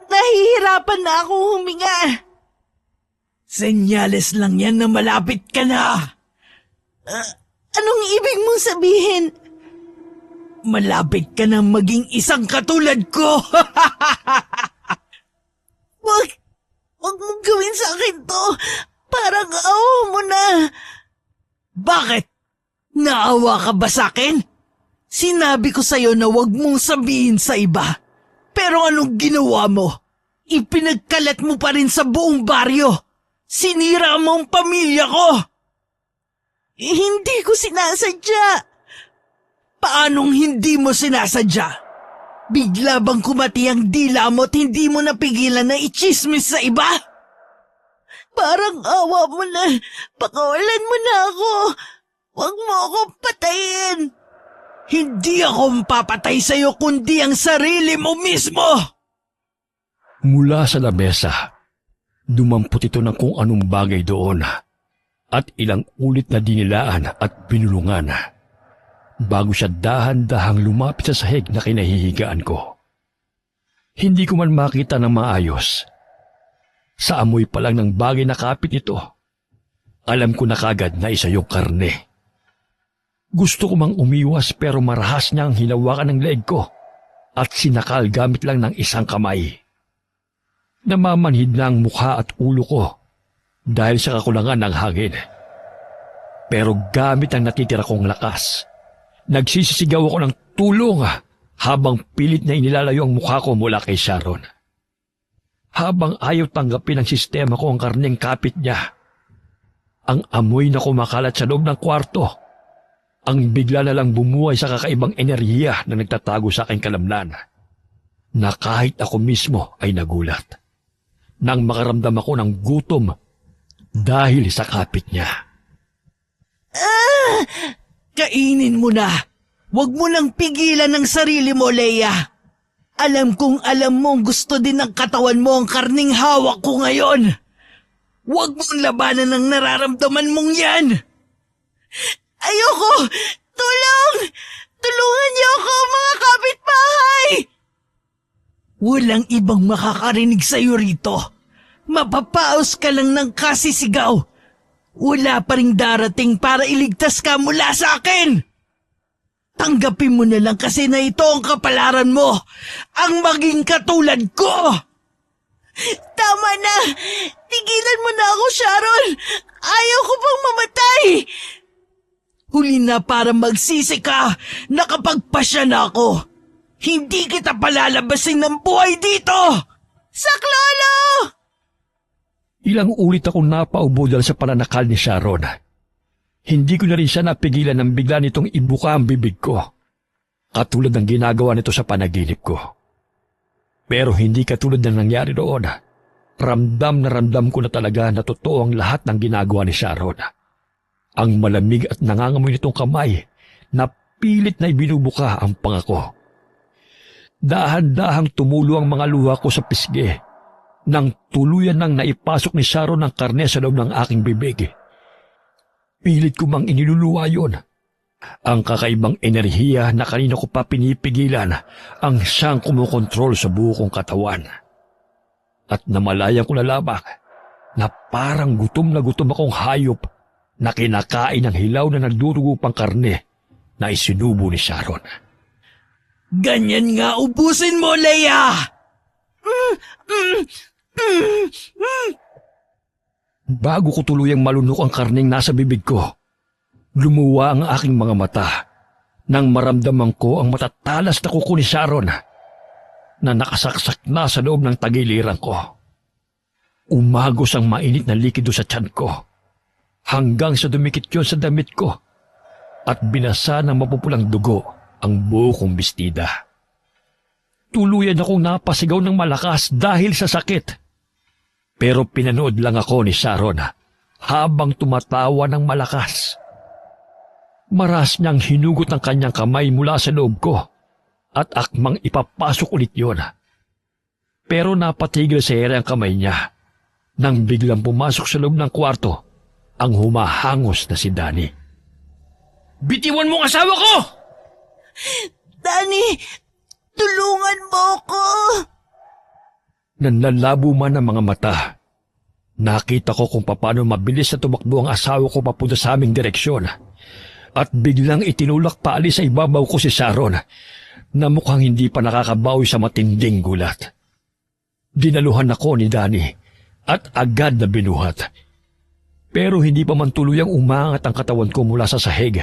Nahihirapan na akong huminga. Senyales lang yan na malapit ka na. Anong ibig mong sabihin? Malapit ka na maging isang katulad ko. Wag mong gawin sa akin to. Parang awa mo na. Bakit? Naawa ka ba sa akin? Sinabi ko sa'yo na wag mong sabihin sa iba. Pero anong ginawa mo? Ipinagkalat mo pa rin sa buong baryo. Sinira mo ang pamilya ko. Hindi ko sinasadya. Paanong hindi mo sinasadya? Bigla bang kumati ang dila mo at hindi mo napigilan na ichismis sa iba? Parang awa mo na. Pakawalan mo na ako. Huwag mo akong patayin. Hindi ako mapapatay sa'yo kundi ang sarili mo mismo! Mula sa lamesa, dumampot ito ng kung anong bagay doon at ilang ulit na dinilaan at pinulungan bago siya dahan-dahang lumapit sa sahig na kinahihigaan ko. Hindi ko man makita ng maayos. Sa amoy pa lang ng bagay na kapit ito, alam ko na kagad na isa yung karne. Gusto ko mang umiwas pero marahas niya ang hinawakan ng leeg ko at sinakal gamit lang ng isang kamay. Namamanhid na ang mukha at ulo ko dahil sa kakulangan ng hangin. Pero gamit ang natitira kong lakas, nagsisisigaw ako ng tulong habang pilit na inilalayo ang mukha ko mula kay Sharon. Habang ayaw tanggapin ng sistema ko ang karneng kapit niya, ang amoy na kumakalat sa loob ng kwarto, ang bigla na lang bumuhay sa kakaibang enerhiya na nagtatago sa aking kalamnan, na kahit ako mismo ay nagulat nang makaramdam ako ng gutom dahil sa kapit niya. Kainin mo na! Huwag mo nang pigilan ang sarili mo, Leia! Alam kong alam mong gusto din ng katawan mo ang karning hawak ko ngayon! Huwag mong labanan ang nararamdaman mong yan! Ayoko! Tulong! Tulungan niyo ako, mga kapitbahay! Walang ibang makakarinig sa'yo rito. Mapapaos ka lang ng kasisigaw. Wala pa ring darating para iligtas ka mula sa akin. Tanggapin mo na lang kasi na ito ang kapalaran mo. Ang maging katulad ko. Tama na! Tigilan mo na ako, Sharon! Ayaw ko pang mamatay! Huli na para magsisi ka. Nakapagpasya na ako. Hindi kita palalabasin ng buhay dito! Saklolo! Ilang ulit akong napaubo dahil sa pananakal ni Sharon. Hindi ko na rin siya napigilan nang bigla nitong ibuka ang bibig ko, katulad ng ginagawa nito sa panaginip ko. Pero hindi katulad ng nangyari doon. Ramdam na ramdam ko na talaga na totoo ang lahat ng ginagawa ni Sharon. Ang malamig at nangangamoy nitong kamay na pilit na ibinubuka ang pangako. Dahan-dahang tumulo ang mga luha ko sa pisngi nang tuluyan nang naipasok ni Sharon ang karne sa loob ng aking bibig. Pilit ko mang iniluluwa yun. Ang kakaibang enerhiya na kanina ko pa pinipigilan ang siyang kumukontrol sa buo kong katawan. At namalayan ko na lamang na parang gutom na gutom akong hayop na kinakain ng hilaw na nagdurugo pang karne na isinubo ni Sharon. Ganyan nga ubusin mo, Leia! Bago ko tuluyang malunok ang karneng nasa bibig ko, lumuwa ang aking mga mata nang maramdaman ko ang matatalas na kuko ni Sharon na nakasaksak na sa loob ng tagiliran ko. Umagos ang mainit na likido sa tiyan ko hanggang sa dumikit yun sa damit ko at binasa ng mapupulang dugo ang buo kong bestida. Tuluyan akong napasigaw ng malakas dahil sa sakit. Pero pinanood lang ako ni Sharon habang tumatawa ng malakas. Maras niyang hinugot ang kanyang kamay mula sa loob ko at akmang ipapasok ulit yon. Pero napatigil sa ere ang kamay niya nang biglang pumasok sa loob ng kwarto ang humahangos na si Danny. Bitiwan mo ang asawa ko! Danny, tulungan mo ko! Nanlalabo man ang mga mata. Nakita ko kung paano mabilis na tumakbo ang asawa ko papunta sa aming direksyon. At biglang itinulak paalis sa ibabaw ko si Sharon na mukhang hindi pa nakakabawi sa matinding gulat. Dinaluhan ako ni Danny at agad na binuhat. Pero hindi pa man tuluyang umangat ang katawan ko mula sa sahig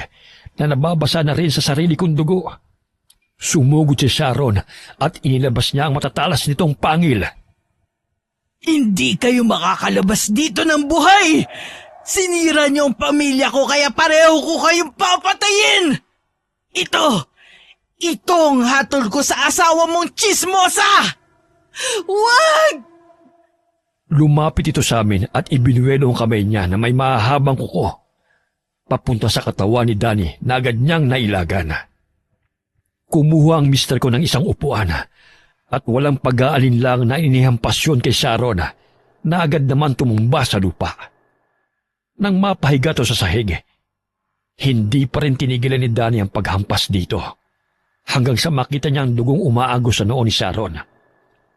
na nababasa na rin sa sarili kong dugo. Sumugod si Sharon at inilabas niya ang matatalas nitong pangil. Hindi kayo makakalabas dito ng buhay! Sinira niyo ang pamilya ko kaya pareho ko kayong papatayin! Ito ang hatol ko sa asawa mong tsismosa! Wag! Lumapit ito sa amin at ibinuelo ang kamay niya na may mahahabang kuko. Papunta sa katawan ni Danny na agad niyang nailagan. Kumuha ang mister ko ng isang upuan at walang pag-aalinlang na inihampas yun kay Sharon na agad naman tumumba sa lupa. Nang mapahiga to sa sahig, hindi pa rin tinigilan ni Danny ang paghampas dito hanggang sa makita niya ang dugong umaagos sa noo ni Sharon.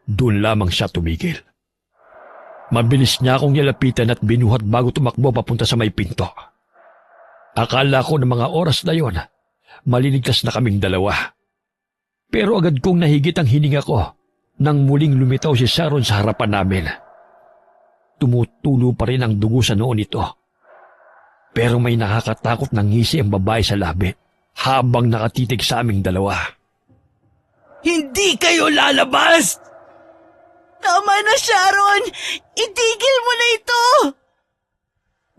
Doon lamang siya tumigil. Mabilis niya akong nilapitan at binuhat bago tumakbo papunta sa may pinto. Akala ko ng mga oras na yon, maliligtas na kaming dalawa. Pero agad kong nahigit ang hininga ko nang muling lumitaw si Sharon sa harapan namin. Tumutulo pa rin ang dugo sa noo nito. Pero may nakakatakot na ngisi ang babae sa labi habang nakatitig sa aming dalawa. Hindi kayo lalabas! Tama na, Sharon! Itigil mo na ito!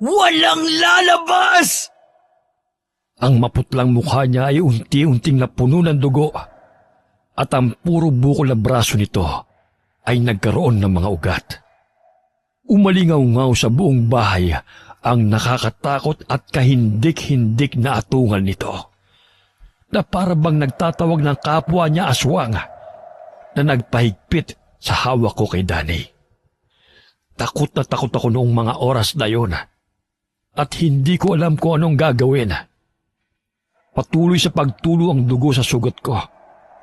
Walang lalabas! Ang maputlang mukha niya ay unti-unting napuno ng dugo at ang puro bukol na braso nito ay nagkaroon ng mga ugat. Umalingaw-ngaw sa buong bahay ang nakakatakot at kahindik-hindik na atungal nito na para bang nagtatawag ng kapwa niya aswang na nagpahigpit sa hawak ko kay Danny. Takot na takot ako noong mga oras na yon at hindi ko alam kung anong gagawin. Patuloy sa pagtulo ang dugo sa sugat ko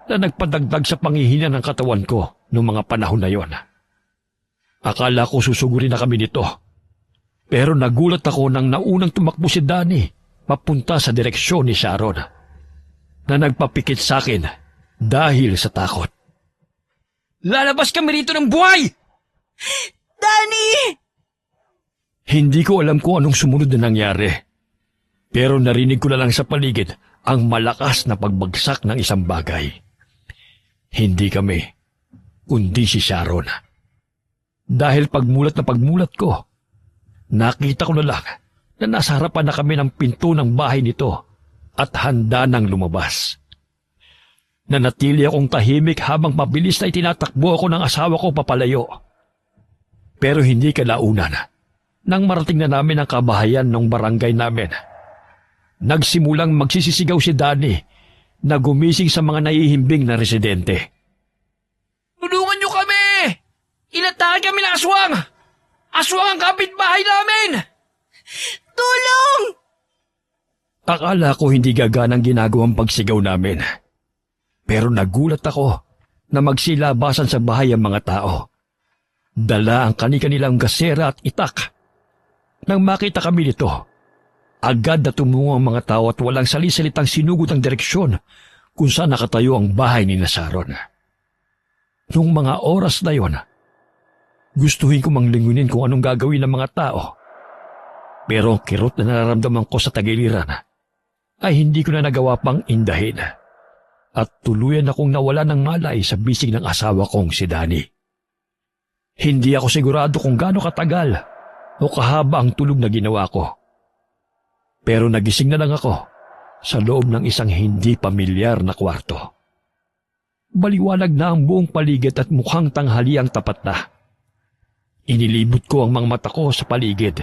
na nagpadagdag sa pangihina ng katawan ko noong mga panahon na yon. Akala ko susugurin na kami nito. Pero nagulat ako nang naunang tumakbo si Danny papunta sa direksyon ni Sharon na nagpapikit sa akin dahil sa takot. Lalabas kami rito ng buhay! Danny! Hindi ko alam kung anong sumunod na nangyari. Pero narinig ko na lang sa paligid ang malakas na pagbagsak ng isang bagay. Hindi kami, kundi si Sharon. Dahil pagmulat ko, nakita ko na lang na nasa harapan na kami ng pinto ng bahay nito at handa nang lumabas. Nanatili akong tahimik habang mabilis na itinatakbo ako ng asawa ko papalayo. Pero hindi kalaunan, nang marating na namin ang kabahayan ng barangay namin. Nagsimulang magsisisigaw si Danny na gumising sa mga naihimbing na residente. Tulungan niyo kami! Inatake kami ng aswang! Aswang ang kapitbahay namin! Tulong! Akala ko hindi gaganang ginagawang pagsigaw namin. Pero nagulat ako na magsilabasan sa bahay ang mga tao. Dala ang kani-kanilang gasera at itak. Nang makita kami nito, agad na tumungo ang mga tao at walang salisalitang sinugod ang direksyon kung saan nakatayo ang bahay ni Sharon. Noong mga oras na yon, gustuhin ko mang lingunin kung anong gagawin ng mga tao. Pero ang kirot na nararamdaman ko sa tagiliran ay hindi ko na nagawa pang indahin. At tuluyan akong nawala ng malay sa bisig ng asawa kong si Danny. Hindi ako sigurado kung gaano katagal o kahaba ang tulog na ginawa ko. Pero nagising na lang ako sa loob ng isang hindi pamilyar na kwarto. Baliwanag na ang buong paligid at mukhang tanghaliang tapat na. Inilibot ko ang mga mata ko sa paligid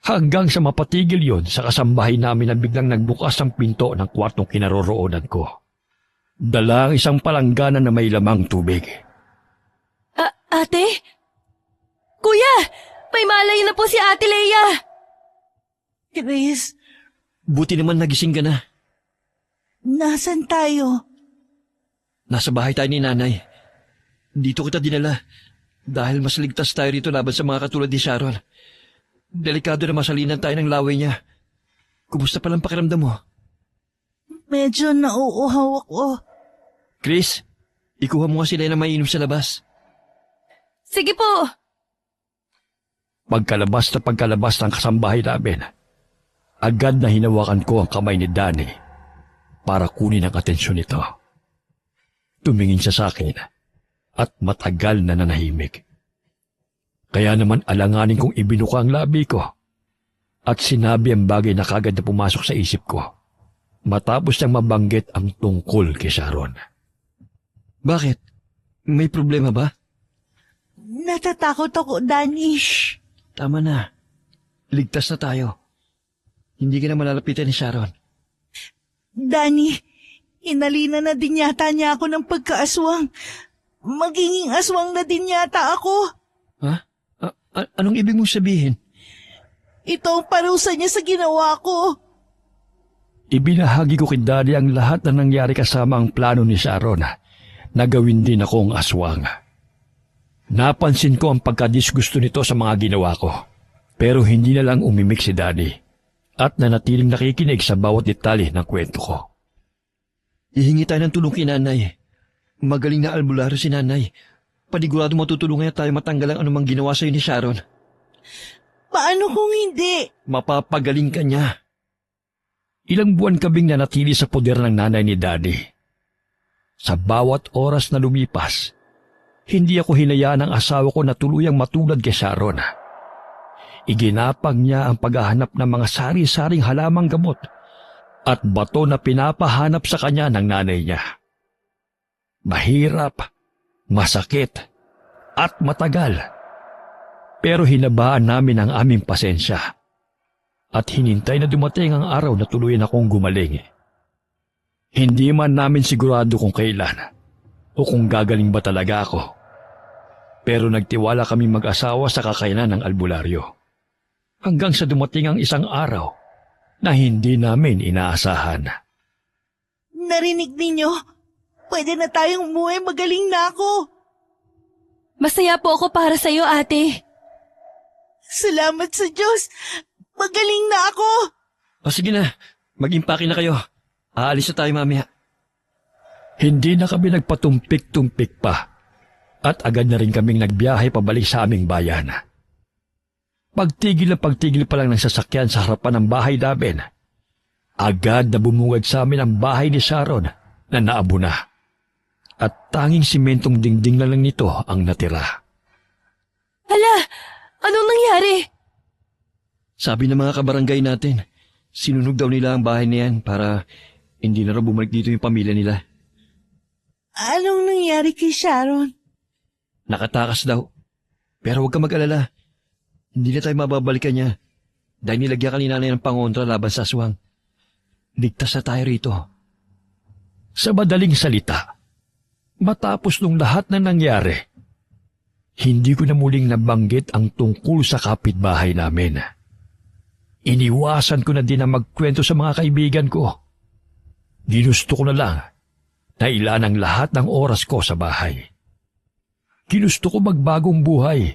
hanggang sa mapatigil yon sa kasambahay namin na biglang nagbukas ang pinto ng kwartong kinaroroonan ko. Dala ang isang palanggana na may lamang tubig. Ate? Kuya! May malay na po si Ate Leia! Chris, Buti naman nagising ka na. nasan tayo? Nasa bahay tayo ni nanay. Dito kita dinala dahil mas ligtas tayo rito laban sa mga katulad ni Sharon. Delikado na masalinan tayo ng laway niya. Kumusta palang pakiramdam mo? Medyo nauuhaw ako. Chris, ikuha mo nga sila na mainom sa labas. Sige po! Pagkalabas ng kasambahay namin, agad na hinawakan ko ang kamay ni Danny para kunin ang atensyon nito. Tumingin siya sa akin at matagal na nanahimik. Kaya naman alanganin kong ibinuka ang labi ko at sinabi ang bagay na kagad na pumasok sa isip ko matapos niyang mabanggit ang tungkol kay Sharon. Bakit? May problema ba? Natatakot ako, Danish. Tama na. Ligtas na tayo. Hindi ka na malalapitan ni Sharon. Danny, inalina na din yata niya ako ng pagkaaswang. Magiging aswang na din yata ako. Ha? Anong ibig mong sabihin? Ito ang parusa niya sa ginawa ko. Ibinahagi ko kay Daddy ang lahat na nangyari kasama ang plano ni Sharon na gawin din akong aswang. Napansin ko ang pagkadisgusto nito sa mga ginawa ko, pero hindi na lang umimik si Daddy at nanatiling nakikinig sa bawat detalye ng kwento ko. Hihingi tayo ng tulong kay nanay. Magaling na albularyo si nanay. Panigurado matutulungan niya tayo matanggal ang anumang ginawa sa'yo ni Sharon. Paano kung hindi? Mapapagaling ka niya. Ilang buwan kaming nanatili sa poder ng nanay ni Daddy. Sa bawat oras na lumipas, hindi ako hinayaan ng asawa ko na tuluyang matulad kay Sharon. Iginapang niya ang paghahanap ng mga sari-saring halamang gamot at bato na pinapahanap sa kanya ng nanay niya. Mahirap, masakit, at matagal. Pero hinabaan namin ang aming pasensya at hinintay na dumating ang araw na tuluyan akong gumaling. Hindi man namin sigurado kung kailan o kung gagaling ba talaga ako. Pero nagtiwala kami mag-asawa sa kakayanan ng albularyo. Hanggang sa dumating ang isang araw na hindi namin inaasahan. Narinig ninyo? Pwede na tayong umuwi, magaling na ako. Masaya po ako para sa'yo, ate. Salamat sa Diyos. Magaling na ako. O sige na, mag-impake na kayo. Aalis na tayo mamaya. Hindi na kami nagpatumpik-tumpik pa at agad na rin kaming nagbiyahe pabalik sa aming bayan. Pagtigil pa lang ng sasakyan sa harapan ng bahay namin, agad na bumungad sa amin ang bahay ni Sharon na naabo na. At tanging simentong dingding na lang nito ang natira. Hala, anong nangyari? Sabi ng mga kabarangay natin, sinunog daw nila ang bahay na yan para hindi na raw bumalik dito yung pamilya nila. Anong nangyari kay Sharon? Nakatakas daw. Pero huwag ka mag-alala. Hindi na tayo mababalikan niya dahil nilagyan ka ni nanay ng pangontra laban sa aswang. Ligtas na tayo rito. Sa madaling salita, matapos nung lahat na nangyari, hindi ko na muling nabanggit ang tungkol sa kapitbahay namin. Iniwasan ko na din ang magkwento sa mga kaibigan ko. Ginusto ko na lang na ilan ang lahat ng oras ko sa bahay. Ginusto ko magbagong buhay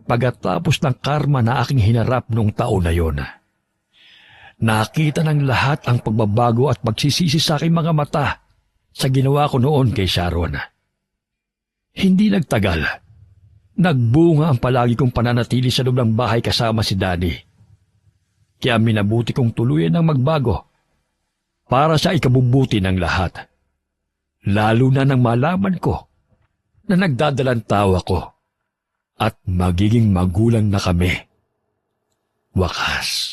pagkatapos ng karma na aking hinarap noong taon na yon. Nakita ng lahat ang pagbabago at pagsisisi sa aking mga mata sa ginawa ko noon kay Sharon. Hindi nagtagal. Nagbunga ang palagi kong pananatili sa loob ng bahay kasama si Daddy. Kaya minabuti kong tuluyan ng magbago para sa ikabubuti ng lahat. Lalo na nang malaman ko na nagdadalang tawa ko at magiging magulang na kami. Wakas.